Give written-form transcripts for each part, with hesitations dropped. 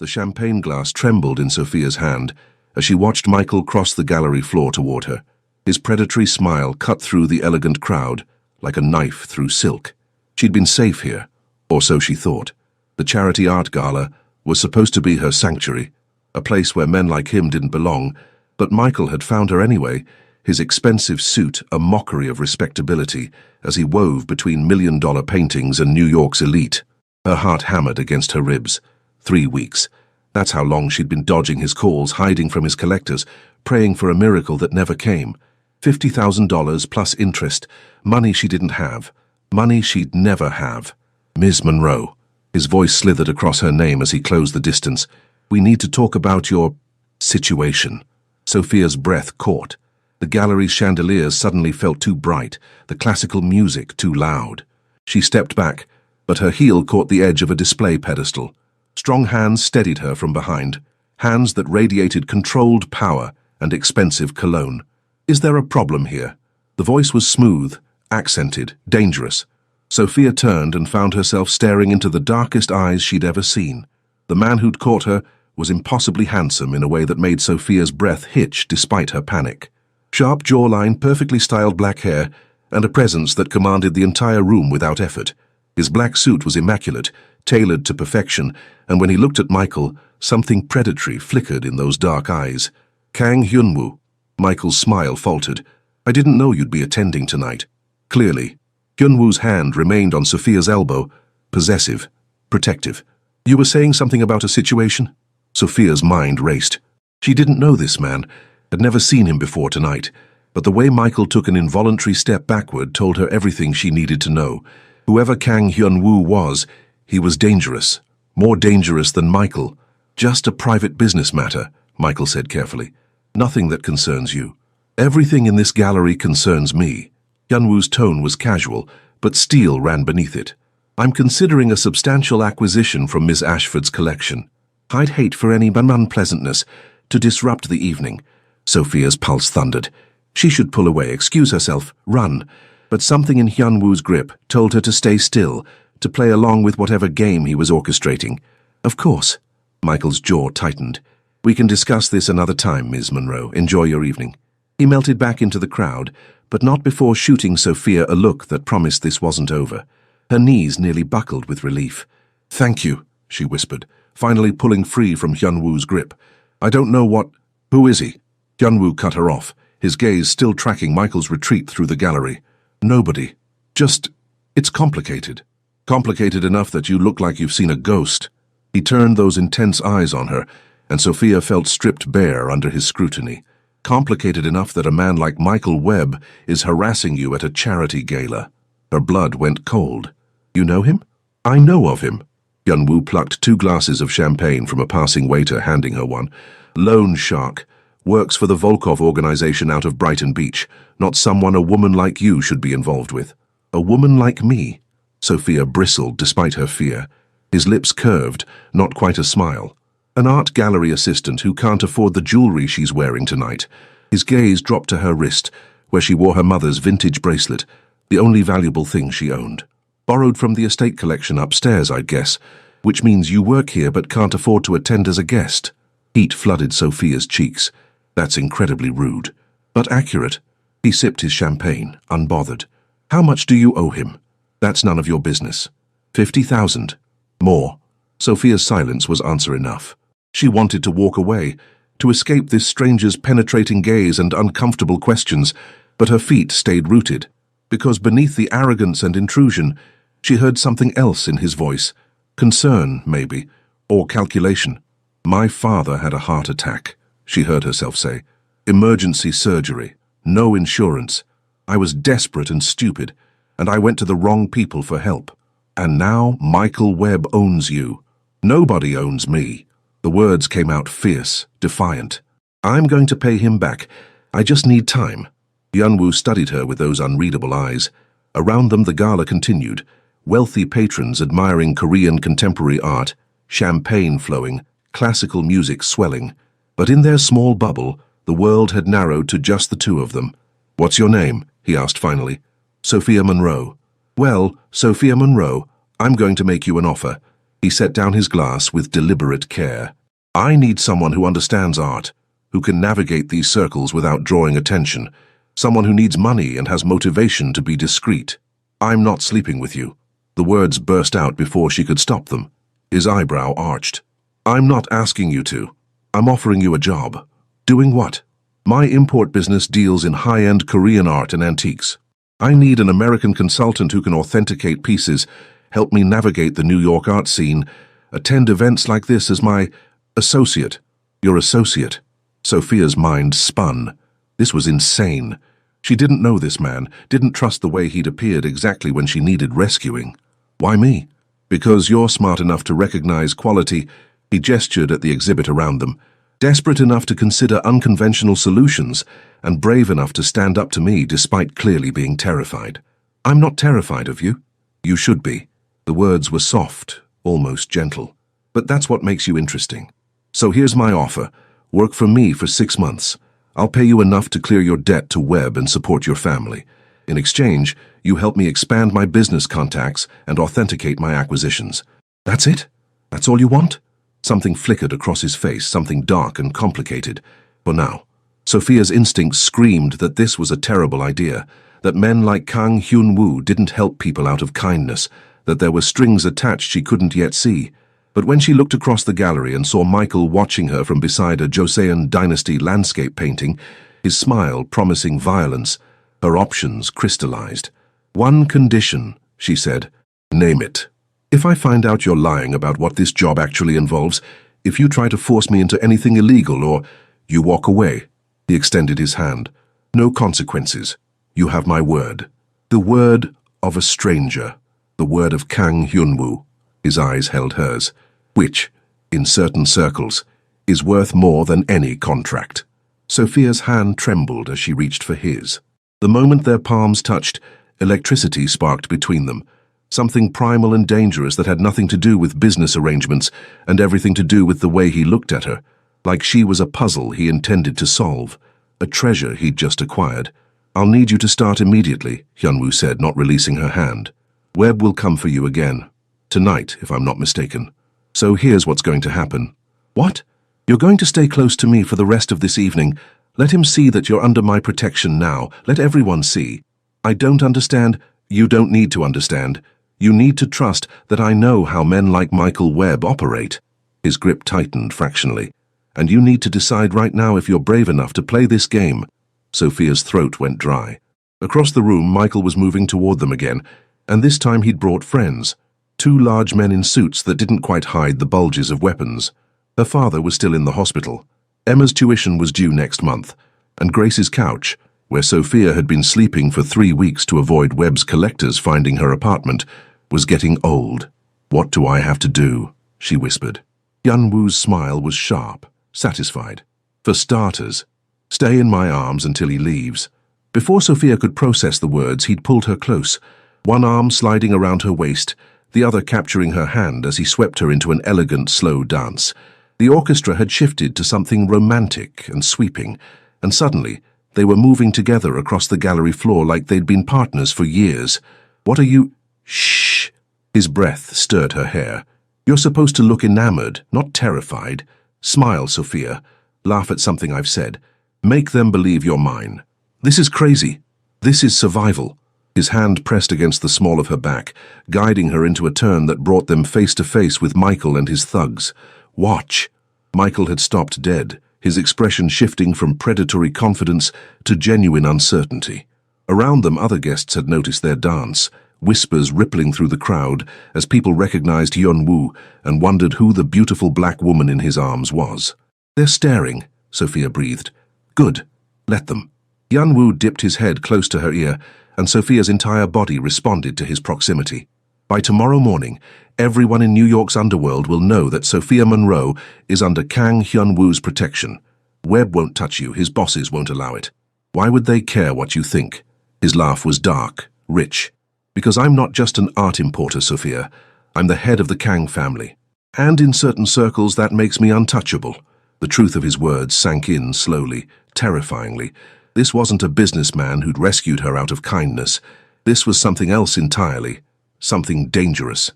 The champagne glass trembled in Sophia's hand as she watched Michael cross the gallery floor toward her. His predatory smile cut through the elegant crowd like a knife through silk. She'd been safe here, or so she thought. The charity art gala was supposed to be her sanctuary, a place where men like him didn't belong, but Michael had found her anyway, his expensive suit a mockery of respectability as he wove between million-dollar paintings and New York's elite. Her heart hammered against her ribs. 3 weeks. That's how long she'd been dodging his calls, hiding from his collectors, praying for a miracle that never came. $50,000 plus interest, money she didn't have, money she'd never have. Ms. Monroe. His voice slithered across her name as he closed the distance. We need to talk about your situation. Sophia's breath caught. The gallery's chandeliers suddenly felt too bright, the classical music too loud. She stepped back, but her heel caught the edge of a display pedestal. Strong hands steadied her from behind, hands that radiated controlled power and expensive cologne. Is there a problem here? The voice was smooth, accented, dangerous. Sophia turned and found herself staring into the darkest eyes she'd ever seen. The man who'd caught her was impossibly handsome in a way that made Sophia's breath hitch despite her panic. Sharp jawline, perfectly styled black hair, and a presence that commanded the entire room without effort. His black suit was immaculate, tailored to perfection, and when he looked at Michael, something predatory flickered in those dark eyes. Kang Hyunwoo. Michael's smile faltered. I didn't know you'd be attending tonight. Clearly. Hyunwoo's hand remained on Sophia's elbow, possessive, protective. You were saying something about a situation? Sophia's mind raced. She didn't know this man, had never seen him before tonight, but the way Michael took an involuntary step backward told her everything she needed to know. Whoever Kang Hyunwoo was, he was dangerous, more dangerous than Michael. Just a private business matter, Michael said carefully. Nothing that concerns you. Everything in this gallery concerns me. Hyunwoo's tone was casual, but steel ran beneath it. I'm considering a substantial acquisition from Miss Ashford's collection. I'd hate for any unpleasantness to disrupt the evening. Sophia's pulse thundered. She should pull away, excuse herself, run. But something in Hyunwoo's grip told her to stay still, to play along with whatever game he was orchestrating. Of course. Michael's jaw tightened. We can discuss this another time, Ms. Monroe. Enjoy your evening. He melted back into the crowd, but not before shooting Sophia a look that promised this wasn't over. Her knees nearly buckled with relief. Thank you, she whispered, finally pulling free from Hyunwoo's grip. I don't know what... Who is he? Hyunwoo cut her off, his gaze still tracking Michael's retreat through the gallery. Nobody. Just... It's complicated. Complicated enough that you look like you've seen a ghost. He turned those intense eyes on her, and Sophia felt stripped bare under his scrutiny. Complicated enough that a man like Michael Webb is harassing you at a charity gala. Her blood went cold. You know him? I know of him. Hyunwoo plucked 2 glasses of champagne from a passing waiter, handing her one. Loan shark. Works for the Volkov organization out of Brighton Beach. Not someone a woman like you should be involved with. A woman like me? Sophia bristled despite her fear. His lips curved, not quite a smile. An art gallery assistant who can't afford the jewelry she's wearing tonight. His gaze dropped to her wrist, where she wore her mother's vintage bracelet, the only valuable thing she owned. Borrowed from the estate collection upstairs, I'd guess, which means you work here but can't afford to attend as a guest. Heat flooded Sophia's cheeks. That's incredibly rude, but accurate. He sipped his champagne, unbothered. How much do you owe him? That's none of your business. 50,000. More. Sophia's silence was answer enough. She wanted to walk away, to escape this stranger's penetrating gaze and uncomfortable questions, but her feet stayed rooted, because beneath the arrogance and intrusion, she heard something else in his voice. Concern, maybe, or calculation. My father had a heart attack, she heard herself say. Emergency surgery. No insurance. I was desperate and stupid, and I went to the wrong people for help. And now Michael Webb owns you. Nobody owns me. The words came out fierce, defiant. I'm going to pay him back. I just need time. Hyunwoo studied her with those unreadable eyes. Around them the gala continued, wealthy patrons admiring Korean contemporary art, champagne flowing, classical music swelling. But in their small bubble, the world had narrowed to just the 2 of them. What's your name? He asked finally. Sophia Monroe. Well, Sophia Monroe, I'm going to make you an offer. He set down his glass with deliberate care. I need someone who understands art, who can navigate these circles without drawing attention, someone who needs money and has motivation to be discreet. I'm not sleeping with you. The words burst out before she could stop them. His eyebrow arched. I'm not asking you to. I'm offering you a job. Doing what? My import business deals in high-end Korean art and antiques. I need an American consultant who can authenticate pieces, help me navigate the New York art scene, attend events like this as my associate. Your associate. Sophia's mind spun. This was insane. She didn't know this man, didn't trust the way he'd appeared exactly when she needed rescuing. Why me? Because you're smart enough to recognize quality. He gestured at the exhibit around them. Desperate enough to consider unconventional solutions, and brave enough to stand up to me despite clearly being terrified. I'm not terrified of you. You should be. The words were soft, almost gentle. But that's what makes you interesting. So here's my offer. Work for me for 6 months. I'll pay you enough to clear your debt to Webb and support your family. In exchange, you help me expand my business contacts and authenticate my acquisitions. That's it? That's all you want? Something flickered across his face, something dark and complicated. For now. Sophia's instincts screamed that this was a terrible idea, that men like Kang Hyun-woo didn't help people out of kindness, that there were strings attached she couldn't yet see. But when she looked across the gallery and saw Michael watching her from beside a Joseon dynasty landscape painting, his smile promising violence, her options crystallized. One condition, she said. Name it. If I find out you're lying about what this job actually involves, if you try to force me into anything illegal or you walk away. He extended his hand. No consequences. You have my word. The word of a stranger. The word of Kang Hyun-woo. His eyes held hers. Which, in certain circles, is worth more than any contract. Sophia's hand trembled as she reached for his. The moment their palms touched, electricity sparked between them. Something primal and dangerous that had nothing to do with business arrangements and everything to do with the way he looked at her, like she was a puzzle he intended to solve, a treasure he'd just acquired. I'll need you to start immediately, Hyun-woo said, not releasing her hand. Webb will come for you again. Tonight, if I'm not mistaken. So here's what's going to happen. What? You're going to stay close to me for the rest of this evening. Let him see that you're under my protection now. Let everyone see. I don't understand. You don't need to understand. You need to trust that I know how men like Michael Webb operate. His grip tightened fractionally. And you need to decide right now if you're brave enough to play this game. Sophia's throat went dry. Across the room, Michael was moving toward them again, and this time he'd brought friends. 2 large men in suits that didn't quite hide the bulges of weapons. Her father was still in the hospital. Emma's tuition was due next month, and Grace's couch, where Sophia had been sleeping for 3 weeks to avoid Webb's collectors finding her apartment, was getting old. What do I have to do? She whispered. Hyun-woo's smile was sharp, satisfied. For starters, stay in my arms until he leaves. Before Sophia could process the words, he'd pulled her close, one arm sliding around her waist, the other capturing her hand as he swept her into an elegant, slow dance. The orchestra had shifted to something romantic and sweeping, and suddenly they were moving together across the gallery floor like they'd been partners for years. What are you— Shh! His breath stirred her hair. You're supposed to look enamored, not terrified. Smile, Sophia. Laugh at something I've said. Make them believe you're mine. This is crazy. This is survival. His hand pressed against the small of her back, guiding her into a turn that brought them face to face with Michael and his thugs. Watch. Michael had stopped dead, his expression shifting from predatory confidence to genuine uncertainty. Around them, other guests had noticed their dance, whispers rippling through the crowd as people recognized Hyun-woo and wondered who the beautiful black woman in his arms was. They're staring, Sophia breathed. Good. Let them. Hyun-woo dipped his head close to her ear, and Sophia's entire body responded to his proximity. By tomorrow morning, everyone in New York's underworld will know that Sophia Monroe is under Kang Hyun-woo's protection. Webb won't touch you, his bosses won't allow it. Why would they care what you think? His laugh was dark, rich. Because I'm not just an art importer, Sophia. I'm the head of the Kang family. And in certain circles that makes me untouchable. The truth of his words sank in slowly, terrifyingly. This wasn't a businessman who'd rescued her out of kindness. This was something else entirely. Something dangerous.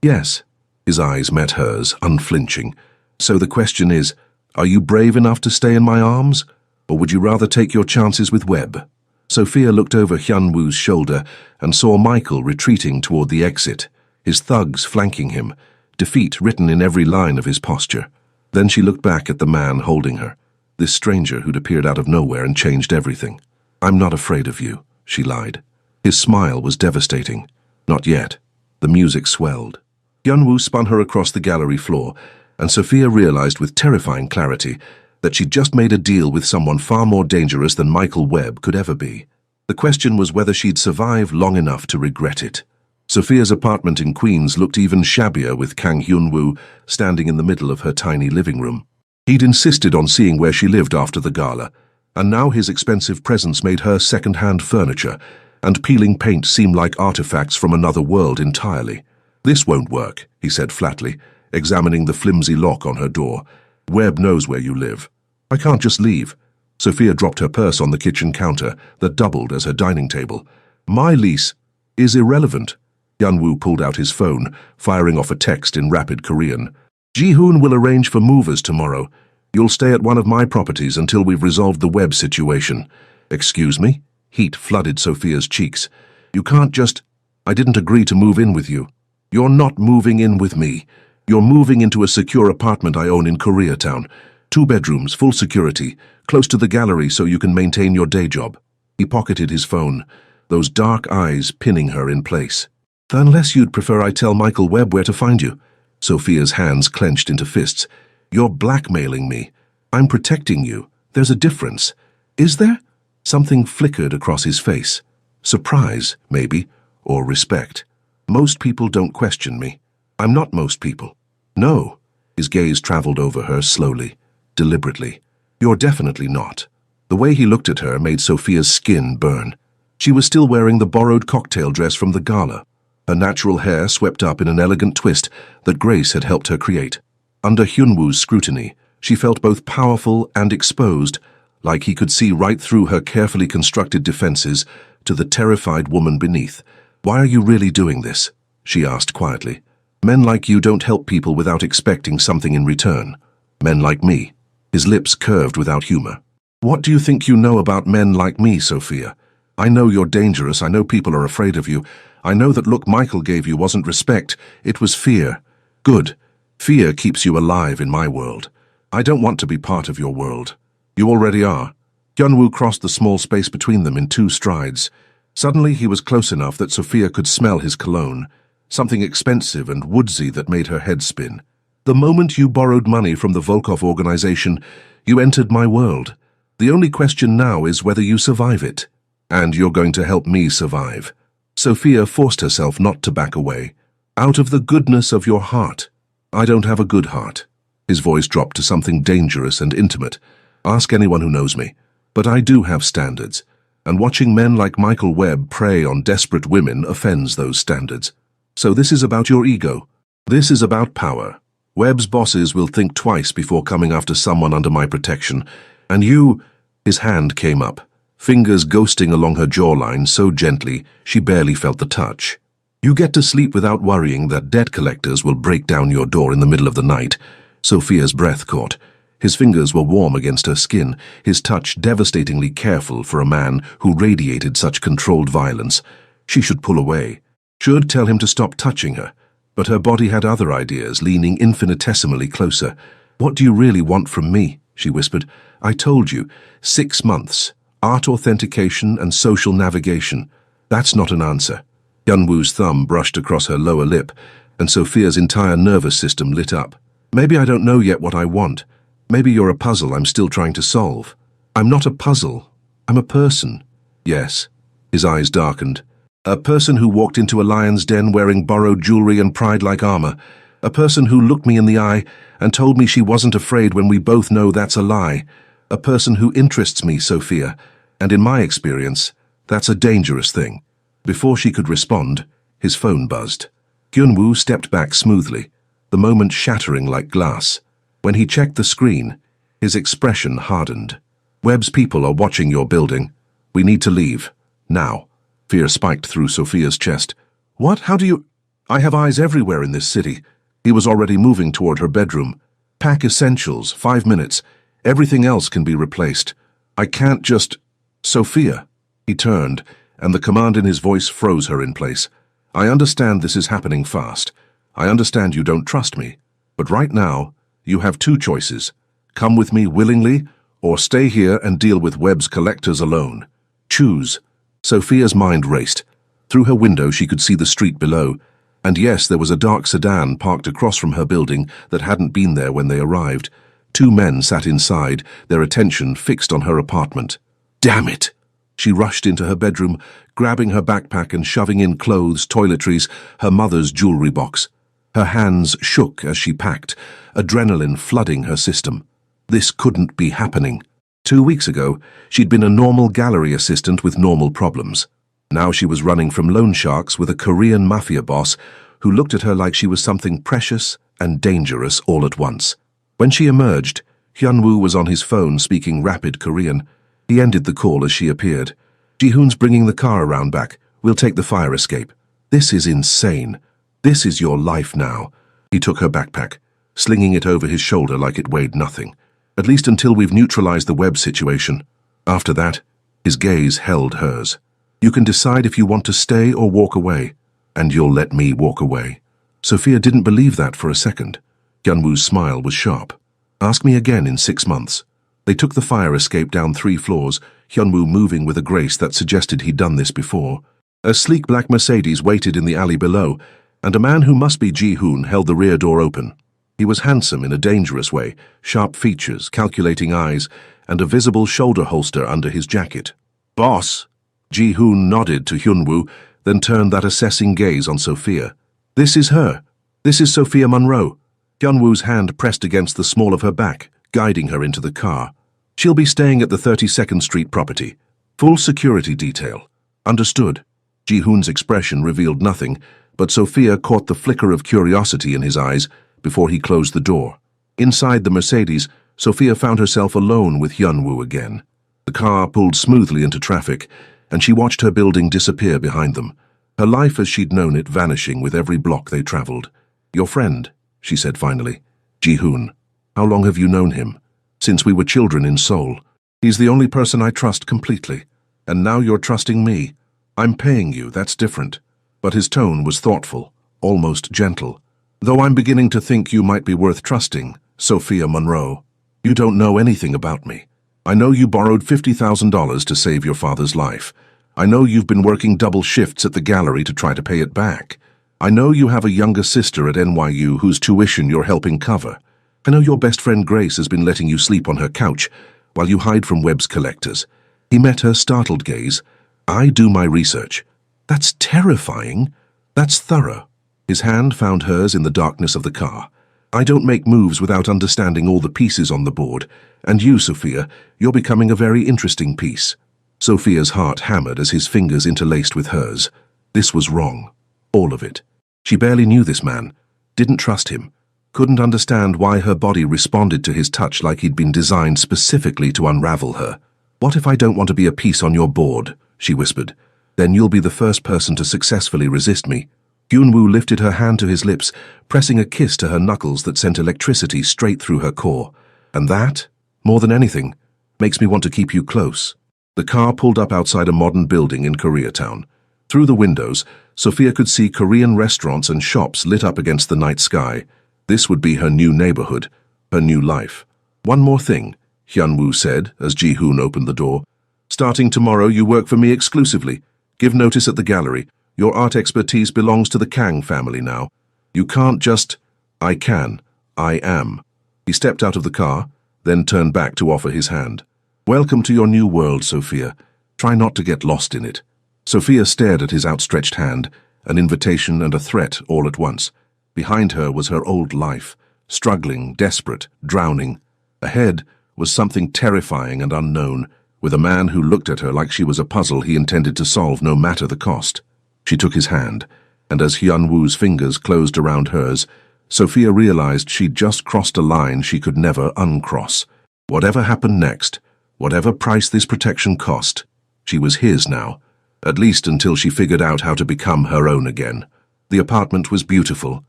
Yes. His eyes met hers, unflinching. So the question is, are you brave enough to stay in my arms? Or would you rather take your chances with Webb? Sophia looked over Hyunwoo's shoulder and saw Michael retreating toward the exit, his thugs flanking him, defeat written in every line of his posture. Then she looked back at the man holding her, this stranger who'd appeared out of nowhere and changed everything. "I'm not afraid of you," she lied. His smile was devastating. Not yet. The music swelled. Hyunwoo spun her across the gallery floor, and Sophia realized with terrifying clarity that she'd just made a deal with someone far more dangerous than Michael Webb could ever be. The question was whether she'd survive long enough to regret it. Sophia's apartment in Queens looked even shabbier with Kang Hyunwoo standing in the middle of her tiny living room. He'd insisted on seeing where she lived after the gala, and now his expensive presence made her second-hand furniture, and peeling paint seemed like artifacts from another world entirely. "This won't work," he said flatly, examining the flimsy lock on her door. "Webb knows where you live. I can't just leave." Sophia dropped her purse on the kitchen counter that doubled as her dining table. "My lease is irrelevant." Hyunwoo pulled out his phone, firing off a text in rapid Korean. "Ji-hoon will arrange for movers tomorrow. You'll stay at one of my properties until we've resolved the Webb situation." "Excuse me?" Heat flooded Sophia's cheeks. "You can't just—" "I didn't agree to move in with you." "You're not moving in with me. You're moving into a secure apartment I own in Koreatown. 2 bedrooms, full security, close to the gallery so you can maintain your day job." He pocketed his phone, those dark eyes pinning her in place. "Unless you'd prefer I tell Michael Webb where to find you." Sophia's hands clenched into fists. "You're blackmailing me. I'm protecting you. There's a difference." "Is there?" Something flickered across his face. Surprise, maybe, or respect. "Most people don't question me. I'm not most people." "No." His gaze traveled over her slowly, deliberately. "You're definitely not." The way he looked at her made Sophia's skin burn. She was still wearing the borrowed cocktail dress from the gala, her natural hair swept up in an elegant twist that Grace had helped her create. Under Hyunwoo's scrutiny, she felt both powerful and exposed, like he could see right through her carefully constructed defenses to the terrified woman beneath. "Why are you really doing this?" she asked quietly. "Men like you don't help people without expecting something in return. Men like me." His lips curved without humor. "What do you think you know about men like me, Sophia? I know you're dangerous. I know people are afraid of you. I know that look Michael gave you wasn't respect. It was fear. Good. Fear keeps you alive in my world. I don't want to be part of your world. You already are." Hyunwoo crossed the small space between them in 2 strides. Suddenly he was close enough that Sophia could smell his cologne, something expensive and woodsy that made her head spin. "The moment you borrowed money from the Volkov organization, you entered my world. The only question now is whether you survive it. And you're going to help me survive." Sophia forced herself not to back away. "Out of the goodness of your heart." "I don't have a good heart." His voice dropped to something dangerous and intimate. "Ask anyone who knows me. But I do have standards, and watching men like Michael Webb prey on desperate women offends those standards. So this is about your ego. This is about power. Webb's bosses will think twice before coming after someone under my protection. And you—" His hand came up, fingers ghosting along her jawline so gently she barely felt the touch. "You get to sleep without worrying that debt collectors will break down your door in the middle of the night." Sophia's breath caught. His fingers were warm against her skin, his touch devastatingly careful for a man who radiated such controlled violence. She should pull away, should tell him to stop touching her. But her body had other ideas, leaning infinitesimally closer. "What do you really want from me?" she whispered. "I told you, 6 months, art authentication and social navigation. That's not an answer." Hyunwoo's thumb brushed across her lower lip, and Sophia's entire nervous system lit up. "Maybe I don't know yet what I want. Maybe you're a puzzle I'm still trying to solve." "I'm not a puzzle. I'm a person." "Yes." His eyes darkened. "A person who walked into a lion's den wearing borrowed jewelry and pride like armor. A person who looked me in the eye and told me she wasn't afraid when we both know that's a lie. A person who interests me, Sophia. And in my experience, that's a dangerous thing." Before she could respond, his phone buzzed. Hyunwoo stepped back smoothly, the moment shattering like glass. When he checked the screen, his expression hardened. "Webb's people are watching your building. We need to leave. Now." Fear spiked through Sophia's chest. "What? How do you—" "I have eyes everywhere in this city." He was already moving toward her bedroom. Pack essentials, 5 minutes. Everything else can be replaced. I can't just... Sophia. He turned, and the command in his voice froze her in place. I understand this is happening fast. I understand you don't trust me. But right now, you have 2 choices. Come with me willingly, or stay here and deal with Webb's collectors alone. Choose. Sophia's mind raced. Through her window she could see the street below. And yes, there was a dark sedan parked across from her building that hadn't been there when they arrived. 2 men sat inside, their attention fixed on her apartment. Damn it! She rushed into her bedroom, grabbing her backpack and shoving in clothes, toiletries, her mother's jewelry box. Her hands shook as she packed, adrenaline flooding her system. This couldn't be happening. 2 weeks ago, she'd been a normal gallery assistant with normal problems. Now she was running from loan sharks with a Korean Mafia boss who looked at her like she was something precious and dangerous all at once. When she emerged, Hyunwoo was on his phone speaking rapid Korean. He ended the call as she appeared. Ji-hoon's bringing the car around back. We'll take the fire escape. This is insane. This is your life now. He took her backpack, slinging it over his shoulder like it weighed nothing. At least until we've neutralized the Webb situation. After that, his gaze held hers. You can decide if you want to stay or walk away, and you'll let me walk away. Sophia didn't believe that for a second. Hyunwoo's smile was sharp. Ask me again in 6 months. They took the fire escape down 3 floors, Hyunwoo moving with a grace that suggested he'd done this before. A sleek black Mercedes waited in the alley below, and a man who must be Ji-hoon held the rear door open. He was handsome in a dangerous way, sharp features, calculating eyes, and a visible shoulder holster under his jacket. Boss! Ji-hoon nodded to Hyunwoo, then turned that assessing gaze on Sophia. This is her. This is Sophia Monroe. Hyunwoo's hand pressed against the small of her back, guiding her into the car. She'll be staying at the 32nd Street property. Full security detail. Understood. Ji-hoon's expression revealed nothing, but Sophia caught the flicker of curiosity in his eyes before he closed the door. Inside the Mercedes, Sophia found herself alone with Hyunwoo again. The car pulled smoothly into traffic, and she watched her building disappear behind them, her life as she'd known it vanishing with every block they traveled. Your friend, she said finally. Ji-hoon. How long have you known him? Since we were children in Seoul. He's the only person I trust completely. And now you're trusting me. I'm paying you, that's different. But his tone was thoughtful, almost gentle. Though I'm beginning to think you might be worth trusting, Sophia Monroe. You don't know anything about me. I know you borrowed $50,000 to save your father's life. I know you've been working double shifts at the gallery to try to pay it back. I know you have a younger sister at NYU whose tuition you're helping cover. I know your best friend Grace has been letting you sleep on her couch while you hide from Webb's collectors. He met her startled gaze. I do my research. That's terrifying. That's thorough. His hand found hers in the darkness of the car. I don't make moves without understanding all the pieces on the board. And you, Sophia, you're becoming a very interesting piece. Sophia's heart hammered as his fingers interlaced with hers. This was wrong. All of it. She barely knew this man, didn't trust him, couldn't understand why her body responded to his touch like he'd been designed specifically to unravel her. What if I don't want to be a piece on your board? She whispered. Then you'll be the first person to successfully resist me. Hyunwoo lifted her hand to his lips, pressing a kiss to her knuckles that sent electricity straight through her core. And that, more than anything, makes me want to keep you close. The car pulled up outside a modern building in Koreatown. Through the windows, Sophia could see Korean restaurants and shops lit up against the night sky. This would be her new neighborhood, her new life. One more thing, Hyunwoo said as Ji-hoon opened the door. Starting tomorrow, you work for me exclusively. Give notice at the gallery. Your art expertise belongs to the Kang family now. You can't just... I can. I am. He stepped out of the car, then turned back to offer his hand. Welcome to your new world, Sophia. Try not to get lost in it. Sophia stared at his outstretched hand, an invitation and a threat all at once. Behind her was her old life, struggling, desperate, drowning. Ahead was something terrifying and unknown, with a man who looked at her like she was a puzzle he intended to solve no matter the cost. She took his hand, and as Hyunwoo's fingers closed around hers, Sophia realized she'd just crossed a line she could never uncross. Whatever happened next, whatever price this protection cost, she was his now, at least until she figured out how to become her own again. The apartment was beautiful,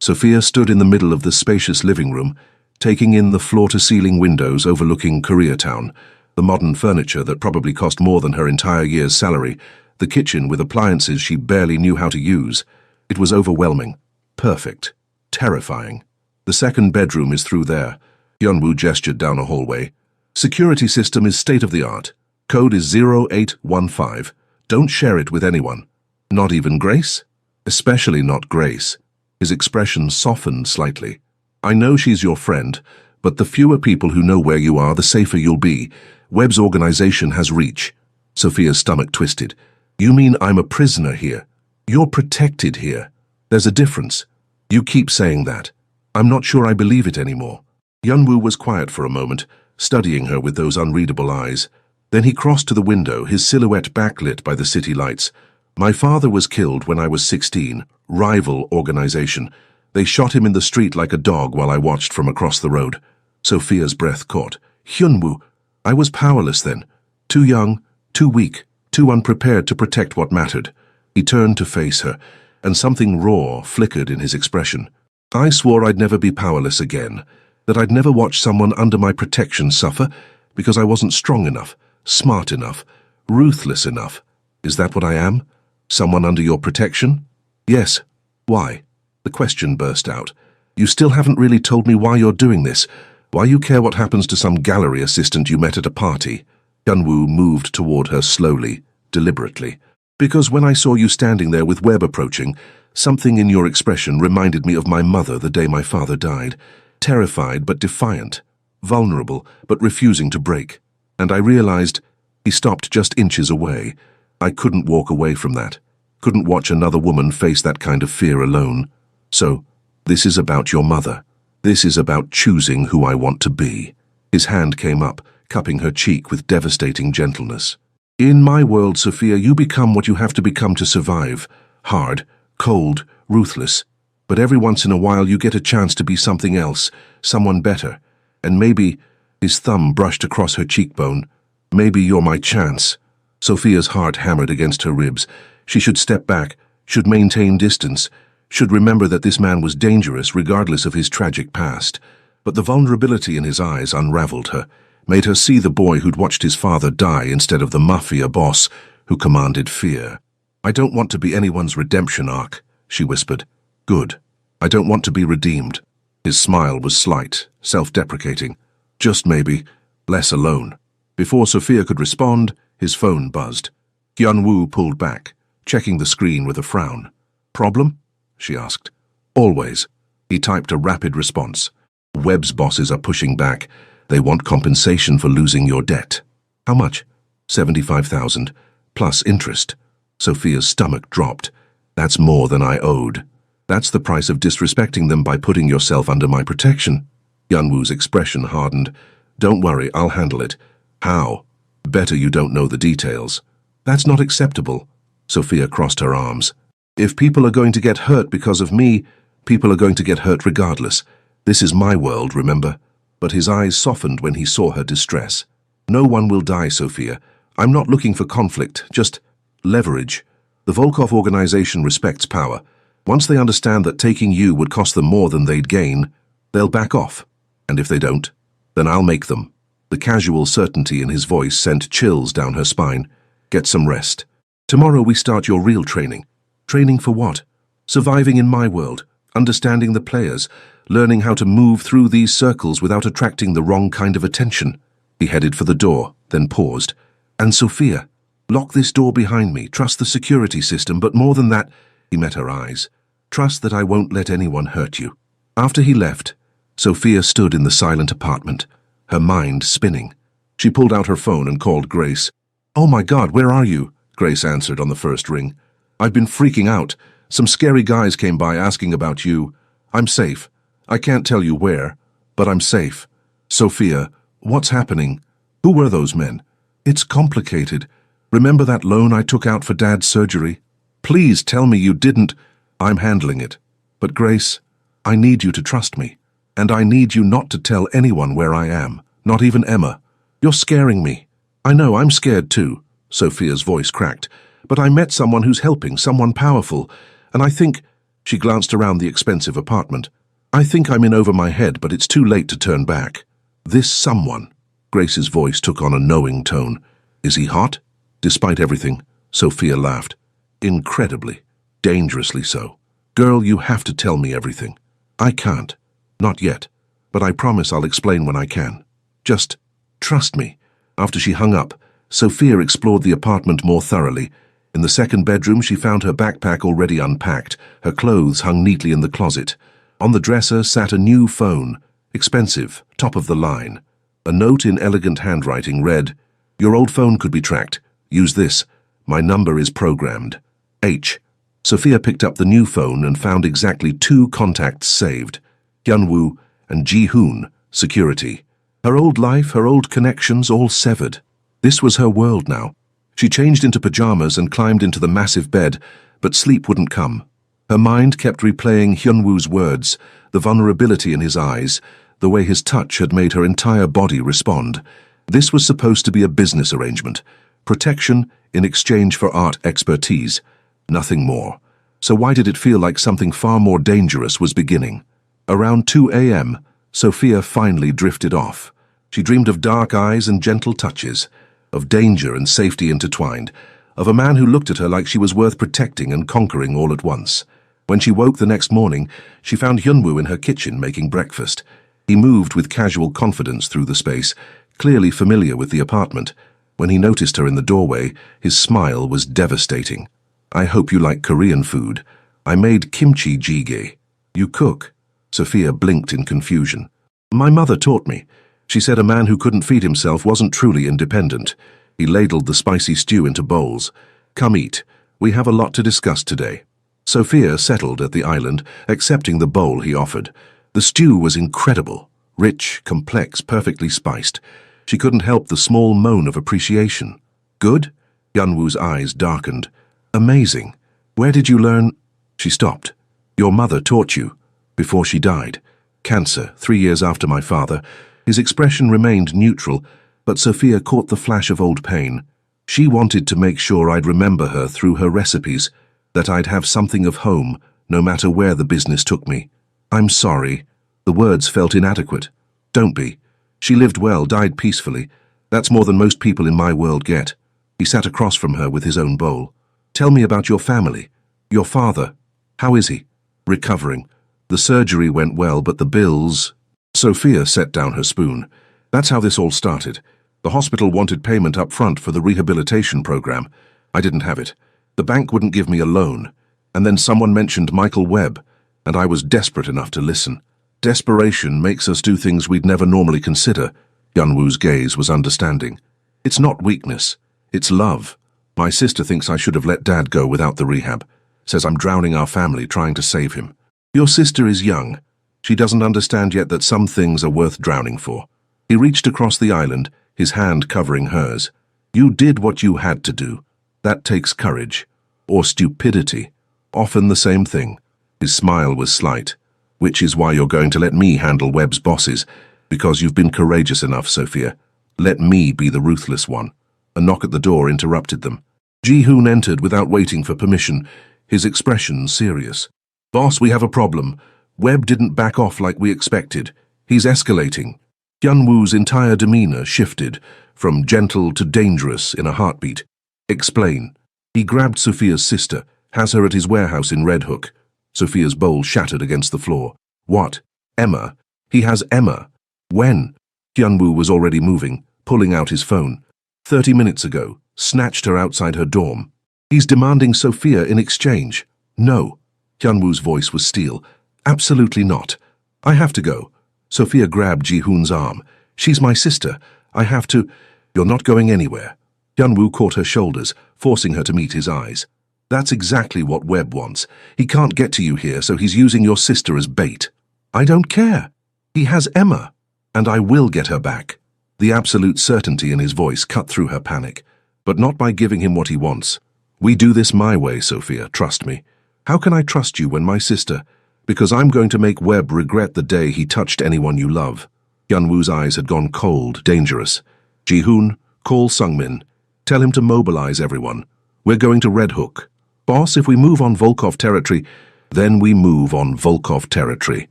Sophia stood in the middle of the spacious living room, taking in the floor-to-ceiling windows overlooking Koreatown, the modern furniture that probably cost more than her entire year's salary, the kitchen with appliances she barely knew how to use. It was overwhelming, perfect, terrifying. The second bedroom is through there. Hyunwoo gestured down a hallway. Security system is state-of-the-art. Code is 0815. Don't share it with anyone. Not even Grace? Especially not Grace. His expression softened slightly. I know she's your friend, but the fewer people who know where you are, the safer you'll be. Webb's organization has reach. Sophia's stomach twisted. You mean I'm a prisoner here? You're protected here. There's a difference. You keep saying that. I'm not sure I believe it anymore. Hyunwoo was quiet for a moment, studying her with those unreadable eyes. Then he crossed to the window, his silhouette backlit by the city lights. My father was killed when I was 16. Rival organization. They shot him in the street like a dog while I watched from across the road. Sophia's breath caught. Hyunwoo, I was powerless then. Too young, too weak, too unprepared to protect what mattered. He turned to face her, and something raw flickered in his expression. I swore I'd never be powerless again, that I'd never watch someone under my protection suffer because I wasn't strong enough, smart enough, ruthless enough. Is that what I am? Someone under your protection? Yes. Why? The question burst out. You still haven't really told me why you're doing this, why you care what happens to some gallery assistant you met at a party. Hyunwoo moved toward her slowly, deliberately. Because when I saw you standing there with Webb approaching, something in your expression reminded me of my mother the day my father died. Terrified but defiant, vulnerable but refusing to break. And I realized he stopped just inches away. I couldn't walk away from that. Couldn't watch another woman face that kind of fear alone. So, this is about your mother. This is about choosing who I want to be. His hand came up, cupping her cheek with devastating gentleness. In my world, Sophia, you become what you have to become to survive. Hard, cold, ruthless. But every once in a while you get a chance to be something else, someone better. And maybe, his thumb brushed across her cheekbone, maybe you're my chance. Sophia's heart hammered against her ribs. She should step back, should maintain distance, should remember that this man was dangerous regardless of his tragic past. But the vulnerability in his eyes unraveled her, made her see the boy who'd watched his father die instead of the Mafia boss who commanded fear. I don't want to be anyone's redemption arc, she whispered. Good. I don't want to be redeemed. His smile was slight, self-deprecating. Just maybe, less alone. Before Sophia could respond, his phone buzzed. Hyunwoo pulled back, checking the screen with a frown. Problem? She asked. Always. He typed a rapid response. Webb's bosses are pushing back. They want compensation for losing your debt. How much? 75,000, plus interest. Sophia's stomach dropped. That's more than I owed. That's the price of disrespecting them by putting yourself under my protection. Hyunwoo's expression hardened. Don't worry, I'll handle it. How? Better you don't know the details. That's not acceptable. Sophia crossed her arms. If people are going to get hurt because of me, people are going to get hurt regardless. This is my world, remember? But his eyes softened when he saw her distress. No one will die, Sophia. I'm not looking for conflict, just leverage. The Volkov organization respects power. Once they understand that taking you would cost them more than they'd gain, they'll back off. And if they don't, then I'll make them. The casual certainty in his voice sent chills down her spine. Get some rest. Tomorrow we start your real training. Training for what? Surviving in my world, understanding the players, learning how to move through these circles without attracting the wrong kind of attention. He headed for the door, then paused. And Sophia, lock this door behind me, trust the security system, but more than that, he met her eyes. Trust that I won't let anyone hurt you. After he left, Sophia stood in the silent apartment, her mind spinning. She pulled out her phone and called Grace. Oh my God, where are you? Grace answered on the first ring. I've been freaking out. Some scary guys came by asking about you. I'm safe. I can't tell you where, but I'm safe. Sophia, what's happening? Who were those men? It's complicated. Remember that loan I took out for Dad's surgery? Please tell me you didn't. I'm handling it. But Grace, I need you to trust me. And I need you not to tell anyone where I am, not even Emma. You're scaring me. I know, I'm scared too. Sophia's voice cracked. But I met someone who's helping, someone powerful. And I think She glanced around the expensive apartment. I think I'm in over my head, but it's too late to turn back. This someone. Grace's voice took on a knowing tone. Is he hot? Despite everything, Sophia laughed. Incredibly. Dangerously so. Girl, you have to tell me everything. I can't. Not yet. But I promise I'll explain when I can. Just trust me. After she hung up, Sophia explored the apartment more thoroughly. In the second bedroom, she found her backpack already unpacked. Her clothes hung neatly in the closet. On the dresser sat a new phone. Expensive, top of the line. A note in elegant handwriting read, "Your old phone could be tracked. Use this. My number is programmed. H." Sophia picked up the new phone and found exactly 2 contacts saved. Hyunwoo and Ji-hoon, security. Her old life, her old connections, all severed. This was her world now. She changed into pajamas and climbed into the massive bed, but sleep wouldn't come. Her mind kept replaying Hyunwoo's words, the vulnerability in his eyes, the way his touch had made her entire body respond. This was supposed to be a business arrangement. Protection in exchange for art expertise. Nothing more. So why did it feel like something far more dangerous was beginning? Around 2 a.m., Sophia finally drifted off. She dreamed of dark eyes and gentle touches, of danger and safety intertwined, of a man who looked at her like she was worth protecting and conquering all at once. When she woke the next morning, she found Hyunwoo in her kitchen making breakfast. He moved with casual confidence through the space, clearly familiar with the apartment. When he noticed her in the doorway, his smile was devastating. I hope you like Korean food. I made kimchi jjigae. You cook? Sophia blinked in confusion. My mother taught me. She said a man who couldn't feed himself wasn't truly independent. He ladled the spicy stew into bowls. Come eat. We have a lot to discuss today. Sophia settled at the island, accepting the bowl he offered. The stew was incredible. Rich, complex, perfectly spiced. She couldn't help the small moan of appreciation. Good? Hyunwoo's eyes darkened. Amazing. Where did you learn? She stopped. Your mother taught you. Before she died. Cancer, 3 years after my father. His expression remained neutral, but Sophia caught the flash of old pain. She wanted to make sure I'd remember her through her recipes, that I'd have something of home, no matter where the business took me. I'm sorry. The words felt inadequate. Don't be. She lived well, died peacefully. That's more than most people in my world get. He sat across from her with his own bowl. Tell me about your family. Your father. How is he? Recovering. The surgery went well, but the bills... Sophia set down her spoon. That's how this all started. The hospital wanted payment up front for the rehabilitation program. I didn't have it. The bank wouldn't give me a loan. And then someone mentioned Michael Webb, and I was desperate enough to listen. Desperation makes us do things we'd never normally consider. Hyunwoo's gaze was understanding. It's not weakness. It's love. My sister thinks I should have let Dad go without the rehab. Says I'm drowning our family trying to save him. Your sister is young. She doesn't understand yet that some things are worth drowning for. He reached across the island, his hand covering hers. You did what you had to do. That takes courage. Or stupidity. Often the same thing. His smile was slight. Which is why you're going to let me handle Webb's bosses. Because you've been courageous enough, Sophia. Let me be the ruthless one. A knock at the door interrupted them. Ji-hoon entered without waiting for permission, his expression serious. Boss, we have a problem. Webb didn't back off like we expected. He's escalating. Hyunwoo's entire demeanor shifted, from gentle to dangerous in a heartbeat. Explain. He grabbed Sophia's sister, has her at his warehouse in Red Hook. Sophia's bowl shattered against the floor. What? Emma? He has Emma. When? Hyunwoo was already moving, pulling out his phone. 30 minutes ago, snatched her outside her dorm. He's demanding Sophia in exchange. No. Hyunwoo's voice was steel. Absolutely not. I have to go. Sophia grabbed Ji-hoon's arm. She's my sister. I have to... You're not going anywhere. Hyunwoo caught her shoulders, forcing her to meet his eyes. That's exactly what Webb wants. He can't get to you here, so he's using your sister as bait. I don't care. He has Emma. And I will get her back. The absolute certainty in his voice cut through her panic. But not by giving him what he wants. We do this my way, Sophia, trust me. How can I trust you when my sister... Because I'm going to make Webb regret the day he touched anyone you love. Hyunwoo's eyes had gone cold, dangerous. Ji-hoon, call Sungmin. Tell him to mobilize everyone. We're going to Red Hook. Boss, if we move on Volkov territory, Then we move on Volkov territory.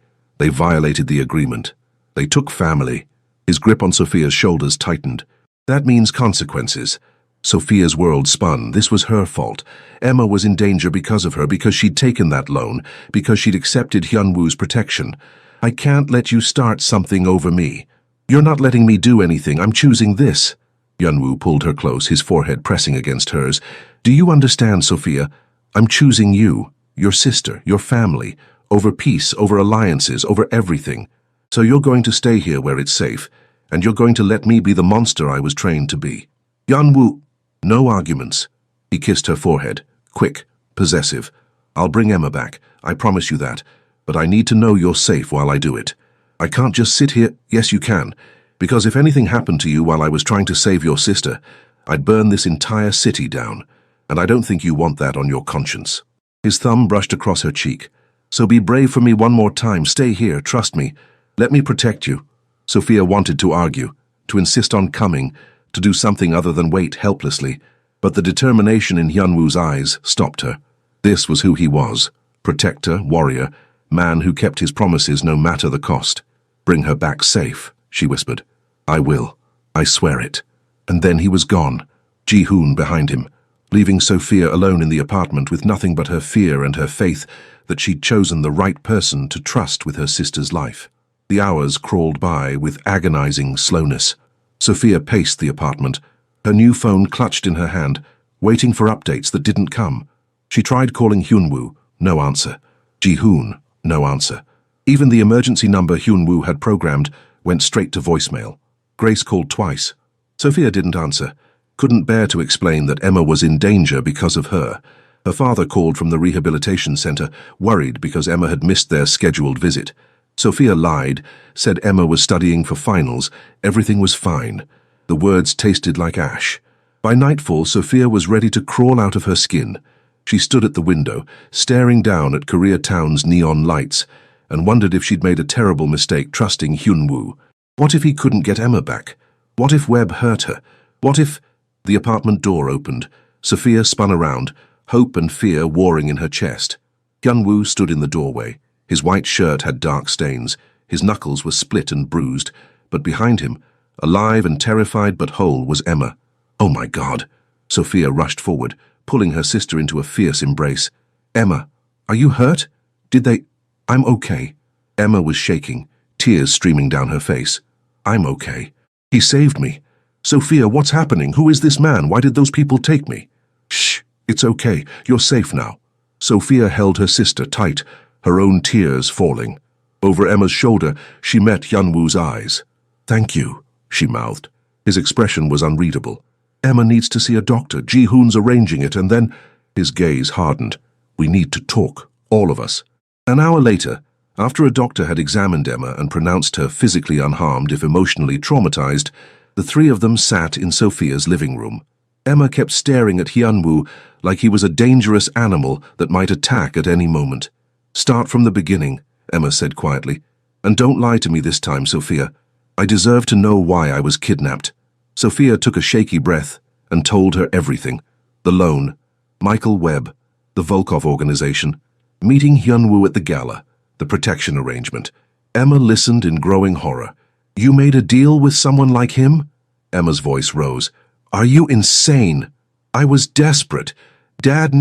They violated the agreement. They took family. His grip on Sophia's shoulders tightened. That means consequences. Sophia's world spun. This was her fault. Emma was in danger because of her, because she'd taken that loan, because she'd accepted Hyunwoo's protection. I can't let you start something over me. You're not letting me do anything. I'm choosing this. Hyunwoo pulled her close, his forehead pressing against hers. Do you understand, Sophia? I'm choosing you, your sister, your family, over peace, over alliances, over everything. So you're going to stay here where it's safe, and you're going to let me be the monster I was trained to be. Hyunwoo, no arguments. He kissed her forehead, quick, possessive. I'll bring Emma back, I promise you that, but I need to know you're safe while I do it. I can't just sit here. Yes, you can, because if anything happened to you while I was trying to save your sister, I'd burn this entire city down, and I don't think you want that on your conscience. His thumb brushed across her cheek. So be brave for me one more time. Stay here, trust me. Let me protect you. Sophia wanted to argue, to insist on coming, to do something other than wait helplessly, but the determination in Hyunwoo's eyes stopped her. This was who he was, protector, warrior, man who kept his promises no matter the cost. Bring her back safe, she whispered. I will. I swear it. And then he was gone, Ji-hoon behind him, leaving Sophia alone in the apartment with nothing but her fear and her faith that she'd chosen the right person to trust with her sister's life. The hours crawled by with agonizing slowness. Sophia paced the apartment, her new phone clutched in her hand, waiting for updates that didn't come. She tried calling Hyunwoo, no answer. Ji-hoon, no answer. Even the emergency number Hyunwoo had programmed went straight to voicemail. Grace called twice. Sophia didn't answer, couldn't bear to explain that Emma was in danger because of her. Her father called from the rehabilitation center, worried because Emma had missed their scheduled visit. Sophia lied, said Emma was studying for finals. Everything was fine. The words tasted like ash. By nightfall, Sophia was ready to crawl out of her skin. She stood at the window, staring down at Koreatown's neon lights, and wondered if she'd made a terrible mistake trusting Hyunwoo. What if he couldn't get Emma back? What if Webb hurt her? What if... The apartment door opened. Sophia spun around, hope and fear warring in her chest. Hyunwoo stood in the doorway. His white shirt had dark stains. His knuckles were split and bruised. But behind him, alive and terrified but whole, was Emma. Oh my God! Sophia rushed forward, pulling her sister into a fierce embrace. Emma, are you hurt? Did they... I'm okay. Emma was shaking, tears streaming down her face. I'm okay. He saved me. Sophia, what's happening? Who is this man? Why did those people take me? Shh, it's okay. You're safe now. Sophia held her sister tight, her own tears falling. Over Emma's shoulder, she met Hyunwoo's eyes. Thank you, she mouthed. His expression was unreadable. Emma needs to see a doctor. Ji-hoon's arranging it, and then... His gaze hardened. We need to talk, all of us. An hour later, after a doctor had examined Emma and pronounced her physically unharmed if emotionally traumatized, the three of them sat in Sophia's living room. Emma kept staring at Hyunwoo like he was a dangerous animal that might attack at any moment. Start from the beginning, Emma said quietly. And don't lie to me this time, Sophia. I deserve to know why I was kidnapped. Sophia took a shaky breath and told her everything. The loan, Michael Webb, the Volkov organization, meeting Hyunwoo at the gala, the protection arrangement. Emma listened in growing horror. You made a deal with someone like him? Emma's voice rose. Are you insane? I was desperate. Dad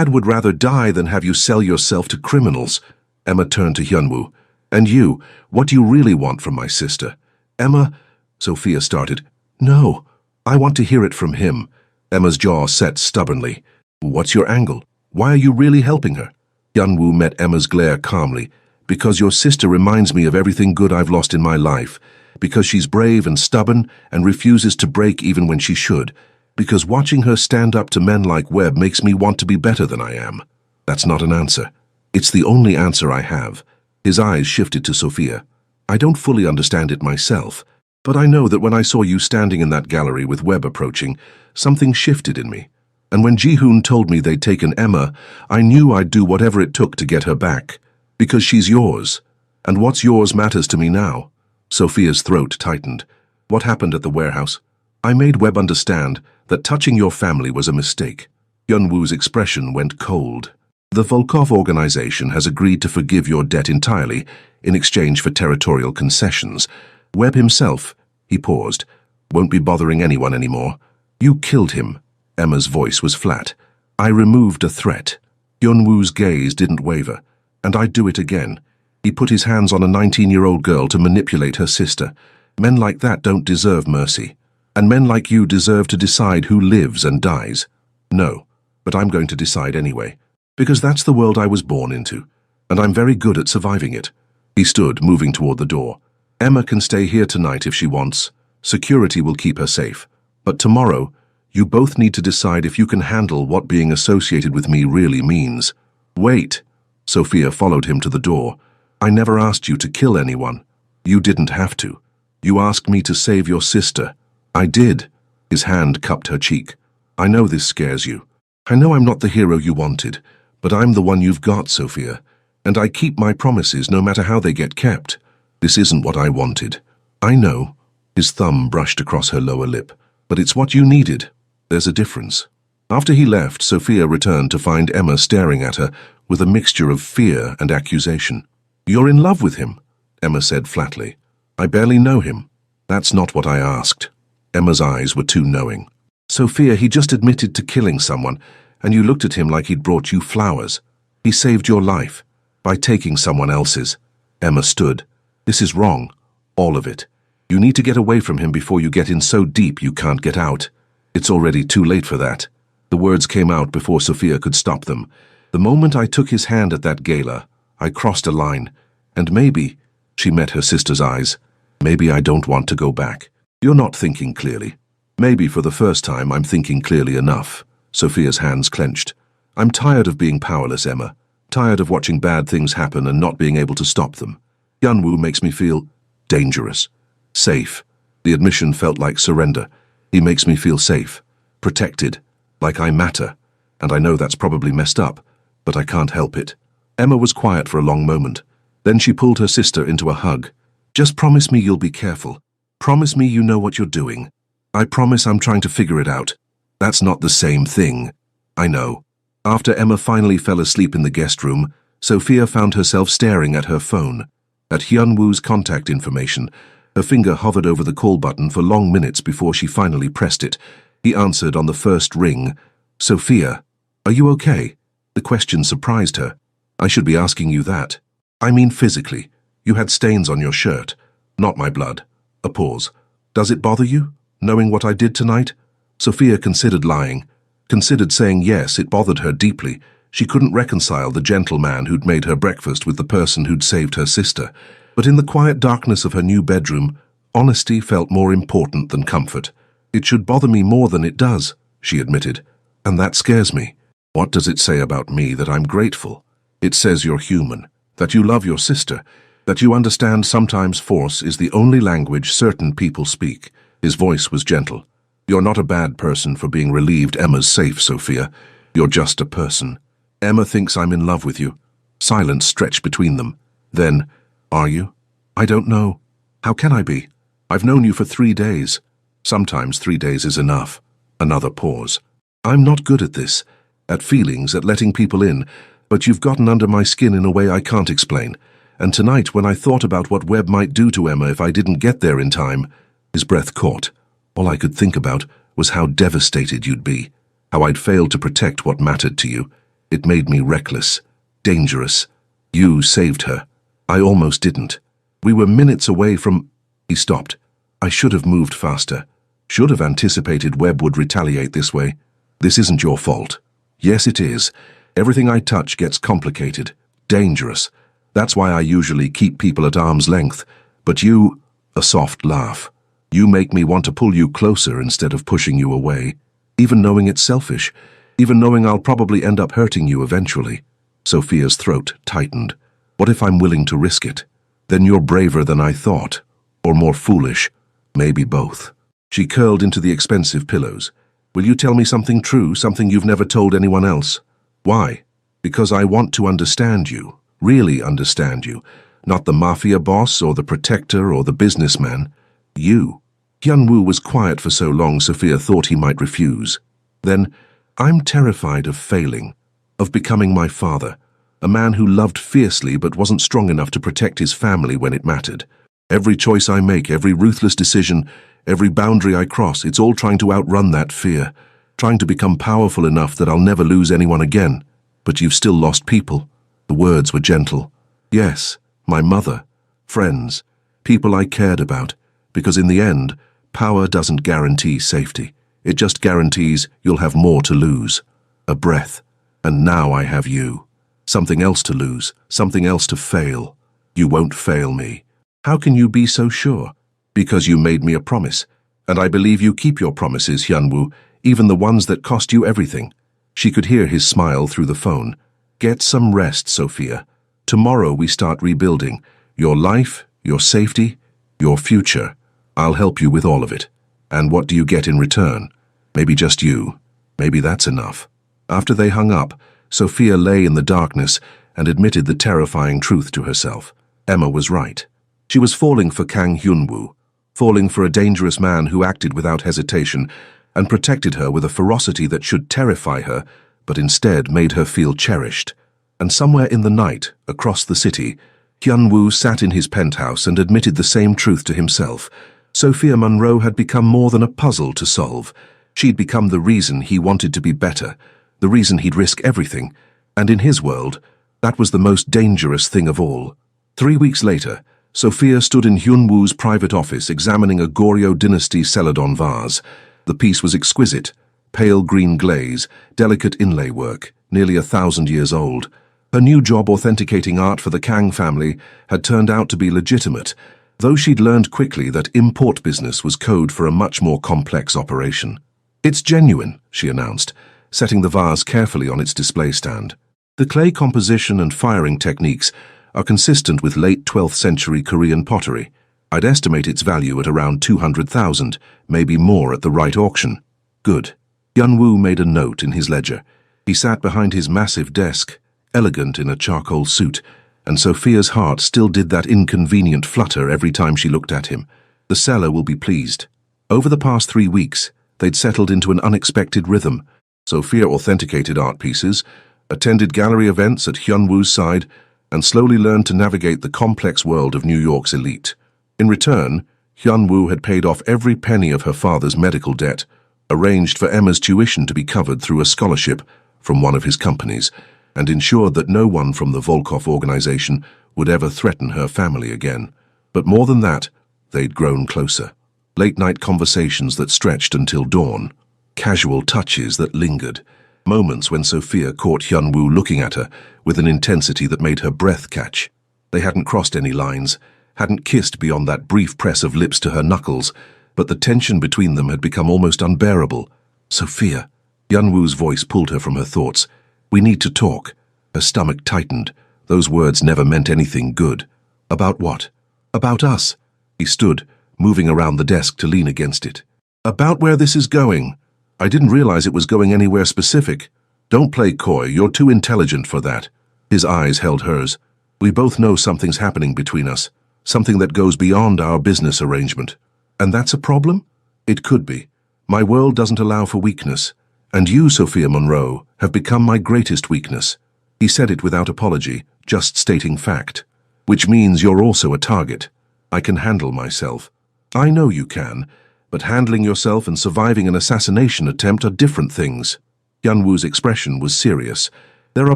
would rather die than have you sell yourself to criminals. Emma turned to Hyunwoo. And you, what do you really want from my sister? Emma, Sophia started. No, I want to hear it from him. Emma's jaw set stubbornly. What's your angle? Why are you really helping her? Hyunwoo met Emma's glare calmly. Because your sister reminds me of everything good I've lost in my life. Because she's brave and stubborn and refuses to break even when she should. Because watching her stand up to men like Webb makes me want to be better than I am. That's not an answer. It's the only answer I have. His eyes shifted to Sophia. I don't fully understand it myself, but I know that when I saw you standing in that gallery with Webb approaching, something shifted in me. And when Ji-hoon told me they'd taken Emma, I knew I'd do whatever it took to get her back. Because she's yours. And what's yours matters to me now. Sophia's throat tightened. What happened at the warehouse? I made Webb understand that touching your family was a mistake. Hyunwoo's expression went cold. The Volkov organization has agreed to forgive your debt entirely in exchange for territorial concessions. Webb himself, he paused, won't be bothering anyone anymore. You killed him. Emma's voice was flat. I removed a threat. Hyun-woo's gaze didn't waver. And I'd do it again. He put his hands on a 19-year-old girl to manipulate her sister. Men like that don't deserve mercy. And men like you deserve to decide who lives and dies. No, but I'm going to decide anyway. Because that's the world I was born into. And I'm very good at surviving it. He stood, moving toward the door. Emma can stay here tonight if she wants. Security will keep her safe. But tomorrow, you both need to decide if you can handle what being associated with me really means. Wait. Sophia followed him to the door. I never asked you to kill anyone. You didn't have to. You asked me to save your sister. I did. His hand cupped her cheek. I know this scares you. I know I'm not the hero you wanted, but I'm the one you've got, Sophia. And I keep my promises no matter how they get kept. This isn't what I wanted. I know. His thumb brushed across her lower lip. But it's what you needed. There's a difference. After he left, Sophia returned to find Emma staring at her with a mixture of fear and accusation. You're in love with him, Emma said flatly. I barely know him. That's not what I asked. Emma's eyes were too knowing. Sophia, he just admitted to killing someone, and you looked at him like he'd brought you flowers. He saved your life by taking someone else's. Emma stood. This is wrong. All of it. You need to get away from him before you get in so deep you can't get out. It's already too late for that. The words came out before Sophia could stop them. The moment I took his hand at that gala, I crossed a line. And maybe, she met her sister's eyes, maybe I don't want to go back. You're not thinking clearly. Maybe for the first time I'm thinking clearly enough. Sophia's hands clenched. I'm tired of being powerless, Emma. Tired of watching bad things happen and not being able to stop them. Hyun-woo makes me feel dangerous. Safe. The admission felt like surrender. He makes me feel safe. Protected. Like I matter. And I know that's probably messed up, but I can't help it. Emma was quiet for a long moment. Then she pulled her sister into a hug. Just promise me you'll be careful. Promise me you know what you're doing. I promise I'm trying to figure it out. That's not the same thing. I know. After Emma finally fell asleep in the guest room, Sophia found herself staring at her phone. At Hyun-woo's contact information, her finger hovered over the call button for long minutes before she finally pressed it. He answered on the first ring. Sophia, are you okay? The question surprised her. I should be asking you that. I mean physically. You had stains on your shirt. Not my blood. A pause. Does it bother you, knowing what I did tonight? Sophia considered lying. Considered saying yes, it bothered her deeply. She couldn't reconcile the gentleman who'd made her breakfast with the person who'd saved her sister. But in the quiet darkness of her new bedroom, honesty felt more important than comfort. It should bother me more than it does, she admitted. And that scares me. What does it say about me that I'm grateful? It says you're human, that you love your sister, that you understand sometimes force is the only language certain people speak. His voice was gentle. You're not a bad person for being relieved Emma's safe, Sophia. You're just a person. Emma thinks I'm in love with you. Silence stretched between them. Then, are you? I don't know. How can I be? I've known you for 3 days. Sometimes 3 days is enough. Another pause. I'm not good at this, at feelings, at letting people in, but you've gotten under my skin in a way I can't explain. And tonight, when I thought about what Webb might do to Emma if I didn't get there in time, his breath caught. All I could think about was how devastated you'd be, how I'd failed to protect what mattered to you. It made me reckless, dangerous. You saved her. I almost didn't. We were minutes away from... He stopped. I should have moved faster. Should have anticipated Webb would retaliate this way. This isn't your fault. Yes, it is. Everything I touch gets complicated, dangerous. That's why I usually keep people at arm's length. But you... A soft laugh. You make me want to pull you closer instead of pushing you away. Even knowing it's selfish. Even knowing I'll probably end up hurting you eventually. Sophia's throat tightened. What if I'm willing to risk it? Then you're braver than I thought. Or more foolish. Maybe both. She curled into the expensive pillows. Will you tell me something true, something you've never told anyone else? Why? Because I want to understand you. Really understand you. Not the Mafia boss or the protector or the businessman. You. Hyun-woo was quiet for so long Sophia thought he might refuse. Then, I'm terrified of failing. of becoming my father, a man who loved fiercely but wasn't strong enough to protect his family when it mattered. Every choice I make, every ruthless decision, every boundary I cross, it's all trying to outrun that fear, trying to become powerful enough that I'll never lose anyone again. But you've still lost people. The words were gentle. Yes, my mother, friends, people I cared about, because in the end, power doesn't guarantee safety. It just guarantees you'll have more to lose. A breath. And now I have you. Something else to lose, something else to fail. You won't fail me. How can you be so sure? Because you made me a promise, and I believe you keep your promises, Hyunwoo, even the ones that cost you everything. She could hear his smile through the phone. Get some rest, Sophia. Tomorrow we start rebuilding. Your life, your safety, your future. I'll help you with all of it. And what do you get in return? Maybe just you. Maybe that's enough. After they hung up, Sophia lay in the darkness and admitted the terrifying truth to herself. Emma was right. She was falling for Kang Hyunwoo, falling for a dangerous man who acted without hesitation and protected her with a ferocity that should terrify her, but instead made her feel cherished. And somewhere in the night, across the city, Hyunwoo sat in his penthouse and admitted the same truth to himself. Sophia Monroe had become more than a puzzle to solve. She'd become the reason he wanted to be better, the reason he'd risk everything, and in his world, that was the most dangerous thing of all. 3 weeks later, Sophia stood in Hyunwoo's private office examining a Goryeo dynasty celadon vase. The piece was exquisite, pale green glaze, delicate inlay work, nearly 1,000 years old. Her new job authenticating art for the Kang family had turned out to be legitimate, though she'd learned quickly that import business was code for a much more complex operation. It's genuine, she announced, setting the vase carefully on its display stand. The clay composition and firing techniques are consistent with late 12th century Korean pottery. I'd estimate its value at around 200,000, maybe more at the right auction. Good. Hyunwoo made a note in his ledger. He sat behind his massive desk, elegant in a charcoal suit, and Sophia's heart still did that inconvenient flutter every time she looked at him. The seller will be pleased. Over the past 3 weeks, they'd settled into an unexpected rhythm. Sophia authenticated art pieces, attended gallery events at Hyunwoo's side, and slowly learned to navigate the complex world of New York's elite. In return, Hyunwoo had paid off every penny of her father's medical debt, arranged for Emma's tuition to be covered through a scholarship from one of his companies, and ensured that no one from the Volkov organization would ever threaten her family again. But more than that, they'd grown closer. Late-night conversations that stretched until dawn, casual touches that lingered, moments when Sophia caught Hyunwoo looking at her with an intensity that made her breath catch. They hadn't crossed any lines, hadn't kissed beyond that brief press of lips to her knuckles, but the tension between them had become almost unbearable. Sophia. Hyunwoo's voice pulled her from her thoughts. We need to talk. Her stomach tightened. Those words never meant anything good. About what? About us. He stood, moving around the desk to lean against it. About where this is going. I didn't realize it was going anywhere specific. Don't play coy, you're too intelligent for that. His eyes held hers. We both know something's happening between us, something that goes beyond our business arrangement. And that's a problem? It could be. My world doesn't allow for weakness, and you, Sophia Monroe, have become my greatest weakness. He said it without apology, just stating fact. Which means you're also a target. I can handle myself. I know you can, but handling yourself and surviving an assassination attempt are different things. Hyunwoo's expression was serious. There are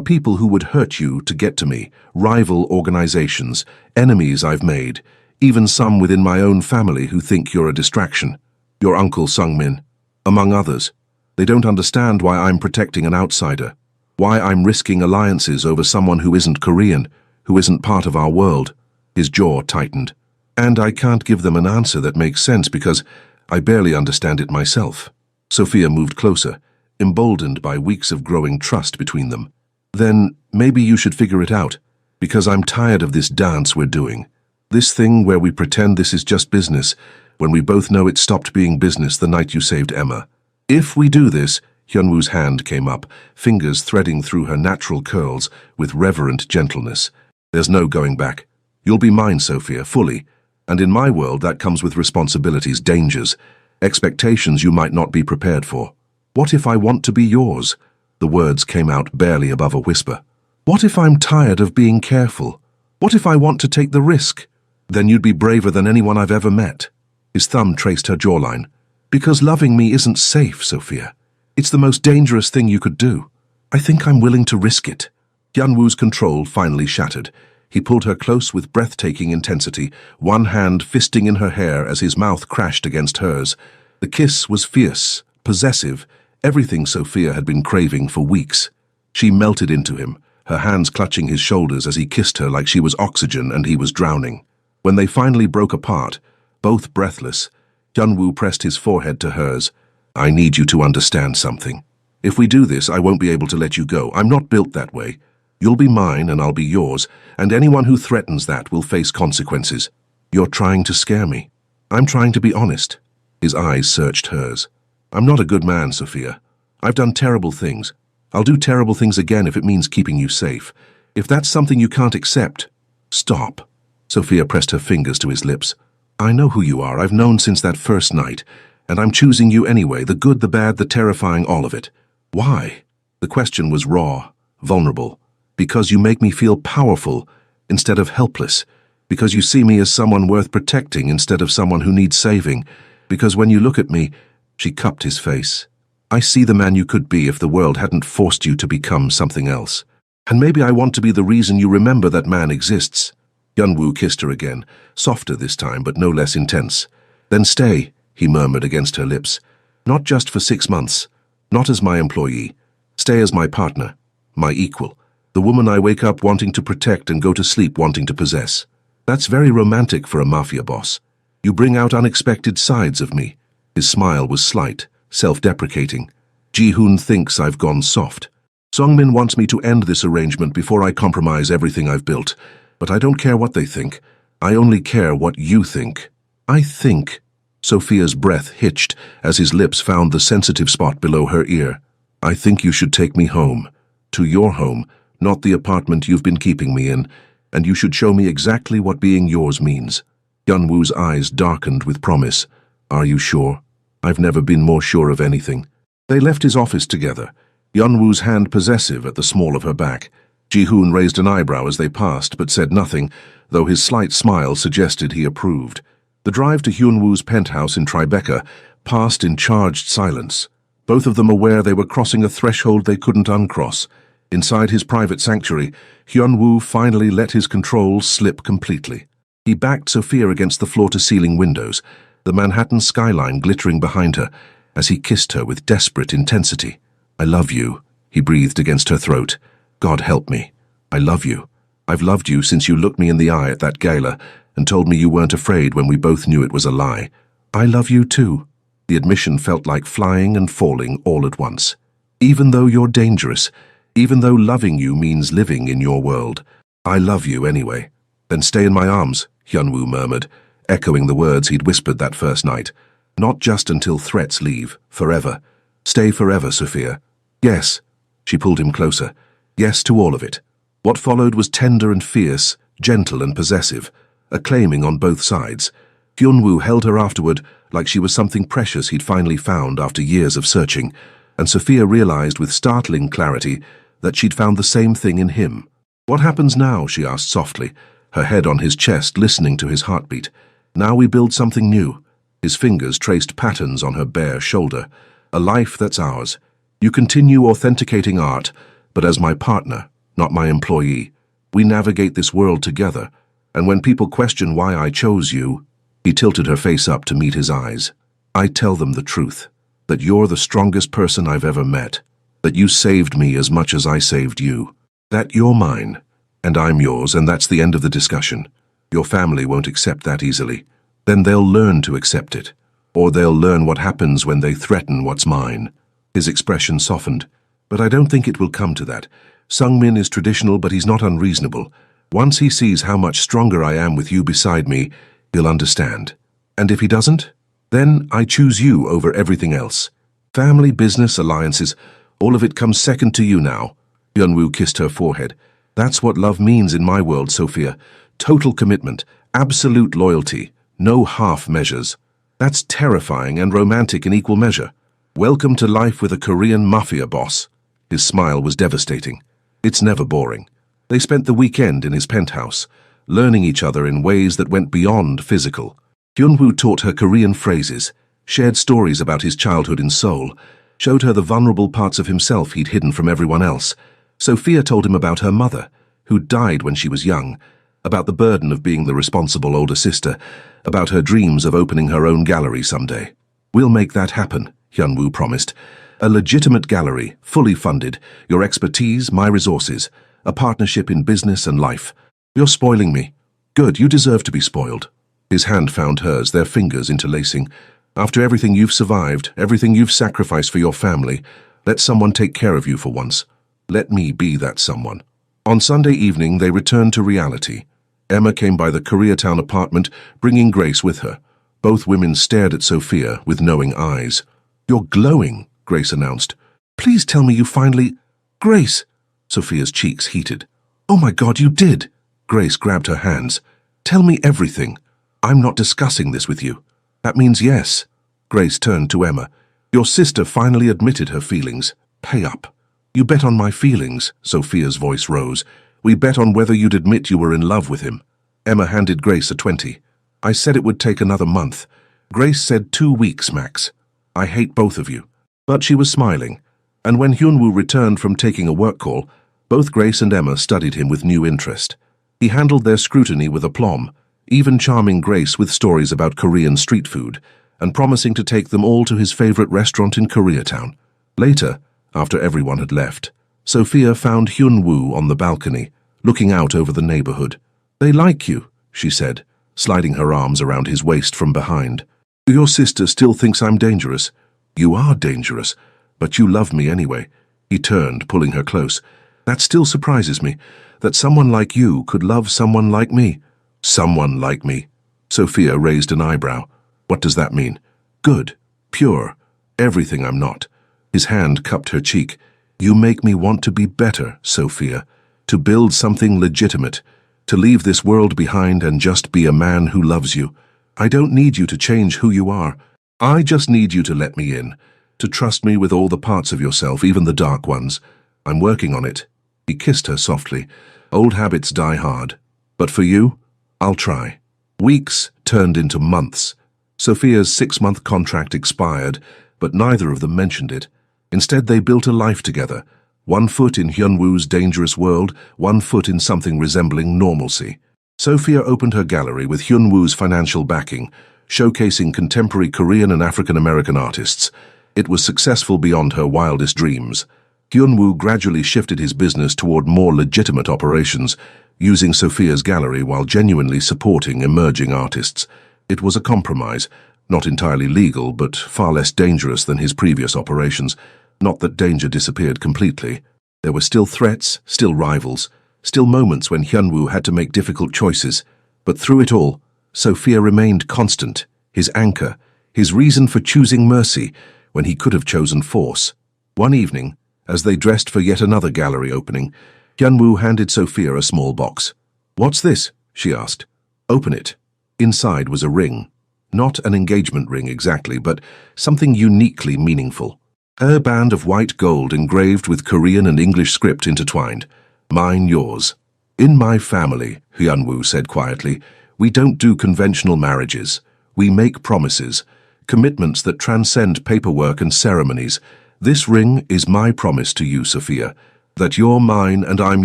people who would hurt you to get to me, rival organizations, enemies I've made, even some within my own family who think you're a distraction. Your uncle Sungmin, among others. They don't understand why I'm protecting an outsider, why I'm risking alliances over someone who isn't Korean, who isn't part of our world. His jaw tightened. And I can't give them an answer that makes sense because I barely understand it myself. Sophia moved closer, emboldened by weeks of growing trust between them. Then maybe you should figure it out, because I'm tired of this dance we're doing. This thing where we pretend this is just business, when we both know it stopped being business the night you saved Emma. If we do this, Hyunwoo's hand came up, fingers threading through her natural curls with reverent gentleness. There's no going back. You'll be mine, Sophia, fully. And in my world, that comes with responsibilities, dangers, expectations you might not be prepared for. What if I want to be yours? The words came out barely above a whisper. What if I'm tired of being careful? What if I want to take the risk? Then you'd be braver than anyone I've ever met. His thumb traced her jawline. Because loving me isn't safe, Sophia. It's the most dangerous thing you could do. I think I'm willing to risk it. Hyunwoo's control finally shattered. He pulled her close with breathtaking intensity, one hand fisting in her hair as his mouth crashed against hers. The kiss was fierce, possessive, everything Sophia had been craving for weeks. She melted into him, her hands clutching his shoulders as he kissed her like she was oxygen and he was drowning. When they finally broke apart, both breathless, Hyunwoo pressed his forehead to hers. I need you to understand something. If we do this, I won't be able to let you go. I'm not built that way. You'll be mine and I'll be yours, and anyone who threatens that will face consequences. You're trying to scare me. I'm trying to be honest. His eyes searched hers. I'm not a good man, Sophia. I've done terrible things. I'll do terrible things again if it means keeping you safe. If that's something you can't accept, stop. Sophia pressed her fingers to his lips. I know who you are. I've known since that first night, and I'm choosing you anyway, the good, the bad, the terrifying, all of it. Why? The question was raw, vulnerable. Because you make me feel powerful instead of helpless. Because you see me as someone worth protecting instead of someone who needs saving. Because when you look at me, she cupped his face. I see the man you could be if the world hadn't forced you to become something else. And maybe I want to be the reason you remember that man exists. Hyunwoo kissed her again, softer this time but no less intense. Then stay, he murmured against her lips. Not just for 6 months. Not as my employee. Stay as my partner, my equal. The woman I wake up wanting to protect and go to sleep wanting to possess. That's very romantic for a mafia boss. You bring out unexpected sides of me. His smile was slight, self-deprecating. Ji-hoon thinks I've gone soft. Sungmin wants me to end this arrangement before I compromise everything I've built. But I don't care what they think. I only care what you think. I think. Sophia's breath hitched as his lips found the sensitive spot below her ear. I think you should take me home. To your home, not the apartment you've been keeping me in, and you should show me exactly what being yours means. Hyunwoo's eyes darkened with promise. Are you sure? I've never been more sure of anything. They left his office together, Hyunwoo's hand possessive at the small of her back. Ji-hoon raised an eyebrow as they passed, but said nothing, though his slight smile suggested he approved. The drive to Hyunwoo's penthouse in Tribeca passed in charged silence, both of them aware they were crossing a threshold they couldn't uncross. Inside his private sanctuary, Hyunwoo finally let his control slip completely. He backed Sophia against the floor-to-ceiling windows, the Manhattan skyline glittering behind her, as he kissed her with desperate intensity. I love you, he breathed against her throat. God help me. I love you. I've loved you since you looked me in the eye at that gala and told me you weren't afraid when we both knew it was a lie. I love you too. The admission felt like flying and falling all at once. Even though you're dangerous, even though loving you means living in your world, I love you anyway. Then stay in my arms, Hyunwoo murmured, echoing the words he'd whispered that first night. Not just until threats leave, forever. Stay forever, Sophia. Yes. She pulled him closer. Yes to all of it. What followed was tender and fierce, gentle and possessive, acclaiming on both sides. Hyunwoo held her afterward like she was something precious he'd finally found after years of searching, and Sophia realized with startling clarity that she'd found the same thing in him. What happens now? She asked softly, her head on his chest listening to his heartbeat. Now we build something new. His fingers traced patterns on her bare shoulder. A life that's ours. You continue authenticating art, but as my partner, not my employee. We navigate this world together, and when people question why I chose you, he tilted her face up to meet his eyes. I tell them the truth, that you're the strongest person I've ever met, that you saved me as much as I saved you, that you're mine, and I'm yours, and that's the end of the discussion. Your family won't accept that easily. Then they'll learn to accept it, or they'll learn what happens when they threaten what's mine. His expression softened. But I don't think it will come to that. Sungmin is traditional, but he's not unreasonable. Once he sees how much stronger I am with you beside me, he'll understand. And if he doesn't, then I choose you over everything else. Family, business, alliances, all of it comes second to you now. Hyunwoo kissed her forehead. That's what love means in my world, Sophia. Total commitment, absolute loyalty, no half measures. That's terrifying and romantic in equal measure. Welcome to life with a Korean mafia boss. His smile was devastating. It's never boring. They spent the weekend in his penthouse, learning each other in ways that went beyond physical. Hyunwoo taught her Korean phrases, shared stories about his childhood in Seoul, showed her the vulnerable parts of himself he'd hidden from everyone else. Sophia told him about her mother, who died when she was young, about the burden of being the responsible older sister, about her dreams of opening her own gallery someday. "We'll make that happen," Hyunwoo promised. "A legitimate gallery, fully funded, your expertise, my resources, a partnership in business and life. You're spoiling me." "Good, you deserve to be spoiled." His hand found hers, their fingers interlacing. "After everything you've survived, everything you've sacrificed for your family, let someone take care of you for once. Let me be that someone." On Sunday evening, they returned to reality. Emma came by the Koreatown apartment, bringing Grace with her. Both women stared at Sophia with knowing eyes. "You're glowing," Grace announced. "Please tell me you finally—" "Grace!" Sophia's cheeks heated. "Oh my God, you did!" Grace grabbed her hands. "Tell me everything. I'm not discussing this with you." "That means yes." Grace turned to Emma. "Your sister finally admitted her feelings. Pay up." "You bet on my feelings," Sophia's voice rose. "We bet on whether you'd admit you were in love with him." Emma handed Grace a 20. "I said it would take another month. Grace said 2 weeks, max. I hate both of you." But she was smiling, and when Hyunwoo returned from taking a work call, both Grace and Emma studied him with new interest. He handled their scrutiny with aplomb, even charming Grace with stories about Korean street food, and promising to take them all to his favorite restaurant in Koreatown. Later, after everyone had left, Sophia found Hyunwoo on the balcony, looking out over the neighborhood. "They like you," she said, sliding her arms around his waist from behind. "Your sister still thinks I'm dangerous." "You are dangerous, but you love me anyway." He turned, pulling her close. "That still surprises me, that someone like you could love someone like me." "Someone like me?" Sophia raised an eyebrow. "What does that mean?" "Good, pure, everything I'm not." His hand cupped her cheek. "You make me want to be better, Sophia, to build something legitimate, to leave this world behind and just be a man who loves you. I don't need you to change who you are. I just need you to let me in, to trust me with all the parts of yourself, even the dark ones. I'm working on it." He kissed her softly. "Old habits die hard. But for you, I'll try." Weeks turned into months. Sophia's 6-month contract expired, but neither of them mentioned it. Instead, they built a life together, 1 foot in Hyunwoo's dangerous world, 1 foot in something resembling normalcy. Sophia opened her gallery with Hyunwoo's financial backing, showcasing contemporary Korean and African-American artists. It was successful beyond her wildest dreams. Hyunwoo gradually shifted his business toward more legitimate operations, using Sophia's gallery while genuinely supporting emerging artists. It was a compromise, not entirely legal, but far less dangerous than his previous operations. Not that danger disappeared completely. There were still threats, still rivals, still moments when Hyunwoo had to make difficult choices. But through it all, Sophia remained constant, his anchor, his reason for choosing mercy when he could have chosen force. One evening, as they dressed for yet another gallery opening, Hyunwoo handed Sophia a small box. "What's this?" she asked. "Open it." Inside was a ring. Not an engagement ring exactly, but something uniquely meaningful. A band of white gold engraved with Korean and English script intertwined. "Mine, yours." "In my family," Hyunwoo said quietly, "we don't do conventional marriages. We make promises, commitments that transcend paperwork and ceremonies. This ring is my promise to you, Sophia, that you're mine and I'm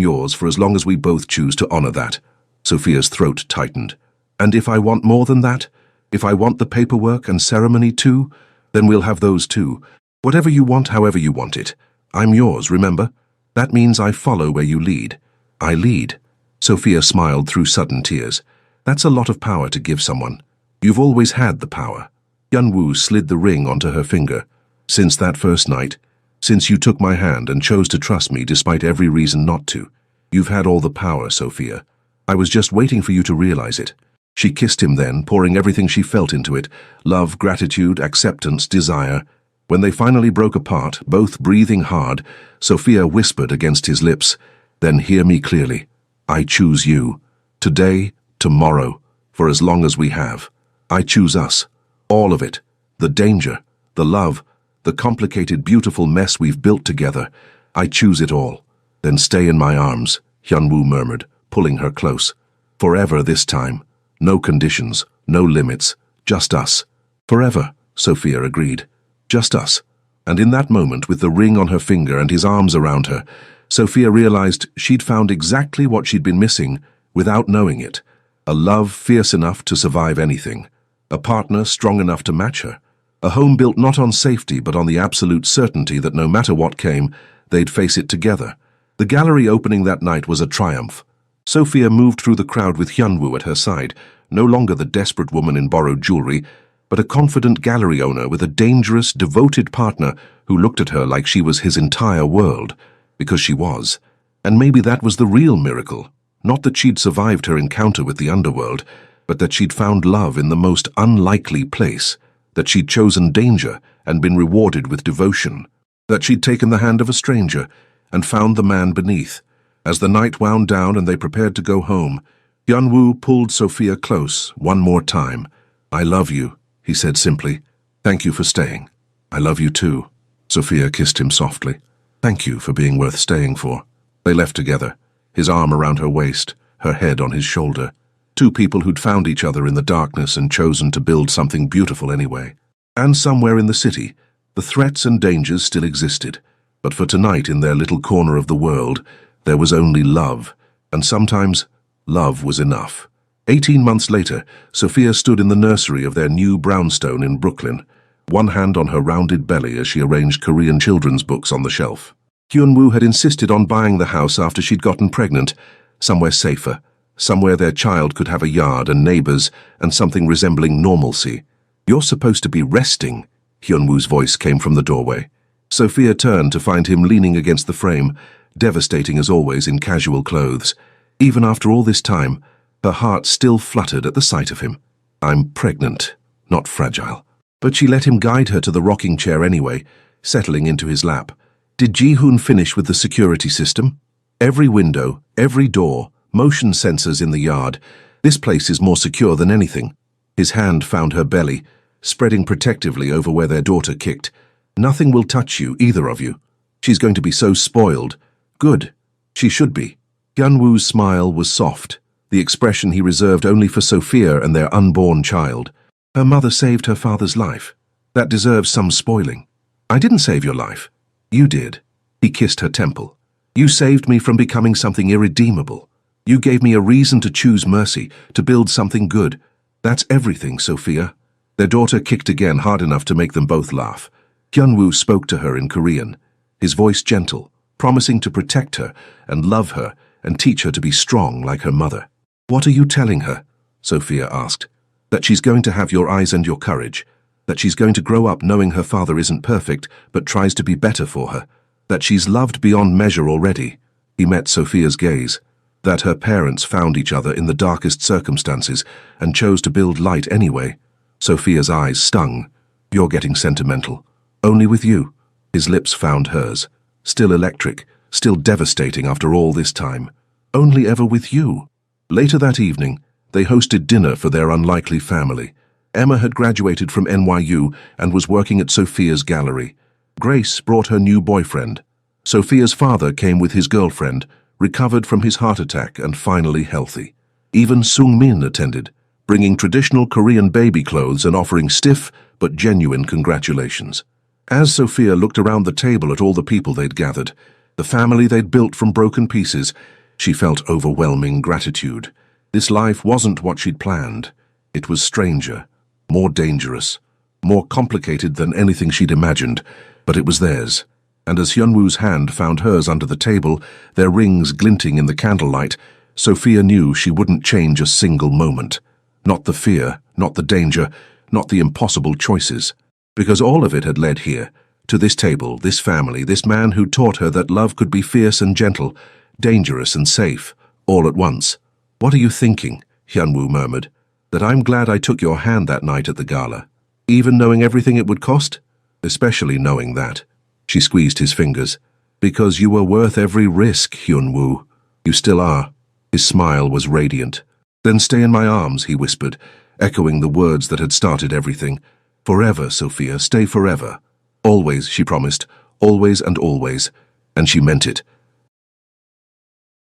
yours for as long as we both choose to honor that." Sophia's throat tightened. "And if I want more than that? If I want the paperwork and ceremony too? Then we'll have those too. Whatever you want, however you want it. I'm yours, remember? That means I follow where you lead." "I lead." Sophia smiled through sudden tears. "That's a lot of power to give someone. You've always had the power." Hyunwoo slid the ring onto her finger. "Since that first night, since you took my hand and chose to trust me despite every reason not to, you've had all the power, Sophia. I was just waiting for you to realize it." She kissed him then, pouring everything she felt into it, love, gratitude, acceptance, desire. When they finally broke apart, both breathing hard, Sophia whispered against his lips, "Then hear me clearly. I choose you. Today, tomorrow, for as long as we have. I choose us. All of it. The danger, the love, the complicated, beautiful mess we've built together. I choose it all. Then stay in my arms, Hyunwoo murmured, pulling her close. Forever this time. No conditions, no limits, just us. Forever, Sophia agreed. Just us. And in that moment, with the ring on her finger and his arms around her, Sophia realized she'd found exactly what she'd been missing without knowing it. A love fierce enough to survive anything. A partner strong enough to match her. A home built not on safety but on the absolute certainty that no matter what came, they'd face it together. The gallery opening that night was a triumph. Sophia moved through the crowd with Hyunwoo at her side, no longer the desperate woman in borrowed jewelry, but a confident gallery owner with a dangerous, devoted partner who looked at her like she was his entire world, because she was. And maybe that was the real miracle. Not that she'd survived her encounter with the underworld, but that she'd found love in the most unlikely place, that she'd chosen danger and been rewarded with devotion, that she'd taken the hand of a stranger and found the man beneath. As the night wound down and they prepared to go home, Hyunwoo pulled Sophia close one more time. I love you, he said simply. Thank you for staying. I love you too. Sophia kissed him softly. Thank you for being worth staying for. They left together, his arm around her waist, her head on his shoulder. Two people who'd found each other in the darkness and chosen to build something beautiful anyway. And somewhere in the city, the threats and dangers still existed. But for tonight, in their little corner of the world, there was only love. And sometimes, love was enough. 18 months later, Sophia stood in the nursery of their new brownstone in Brooklyn, one hand on her rounded belly as she arranged Korean children's books on the shelf. Hyunwoo had insisted on buying the house after she'd gotten pregnant, somewhere safer, somewhere their child could have a yard and neighbors and something resembling normalcy. You're supposed to be resting, Hyunwoo's voice came from the doorway. Sophia turned to find him leaning against the frame, devastating as always in casual clothes. Even after all this time, her heart still fluttered at the sight of him. I'm pregnant, not fragile. But she let him guide her to the rocking chair anyway, settling into his lap. Did Ji-hoon finish with the security system? Every window, every door, motion sensors in the yard. This place is more secure than anything. His hand found her belly, spreading protectively over where their daughter kicked. Nothing will touch you, either of you. She's going to be so spoiled. Good. She should be. Hyunwoo's smile was soft, the expression he reserved only for Sophia and their unborn child. Her mother saved her father's life. That deserves some spoiling. I didn't save your life. You did. He kissed her temple. You saved me from becoming something irredeemable. You gave me a reason to choose mercy, to build something good. That's everything, Sophia. Their daughter kicked again hard enough to make them both laugh. Hyunwoo spoke to her in Korean, his voice gentle, promising to protect her and love her and teach her to be strong like her mother. What are you telling her? Sophia asked. That she's going to have your eyes and your courage. That she's going to grow up knowing her father isn't perfect, but tries to be better for her. That she's loved beyond measure already. He met Sophia's gaze. That her parents found each other in the darkest circumstances and chose to build light anyway. Sophia's eyes stung. You're getting sentimental. Only with you. His lips found hers. Still electric, still devastating after all this time. Only ever with you. Later that evening, they hosted dinner for their unlikely family. Emma had graduated from NYU and was working at Sophia's gallery. Grace brought her new boyfriend. Sophia's father came with his girlfriend, recovered from his heart attack and finally healthy. Even Sung-min attended, bringing traditional Korean baby clothes and offering stiff but genuine congratulations. As Sophia looked around the table at all the people they'd gathered, the family they'd built from broken pieces, she felt overwhelming gratitude. This life wasn't what she'd planned. It was stranger, more dangerous, more complicated than anything she'd imagined, but it was theirs. And as Hyunwoo's hand found hers under the table, their rings glinting in the candlelight, Sophia knew she wouldn't change a single moment. Not the fear, not the danger, not the impossible choices. Because all of it had led here, to this table, this family, this man who taught her that love could be fierce and gentle, dangerous and safe, all at once. What are you thinking? Hyunwoo murmured. That I'm glad I took your hand that night at the gala. Even knowing everything it would cost? Especially knowing that. She squeezed his fingers. Because you were worth every risk, Hyunwoo. You still are. His smile was radiant. Then stay in my arms, he whispered, echoing the words that had started everything. Forever, Sophia, stay forever. Always, she promised, always and always. And she meant it.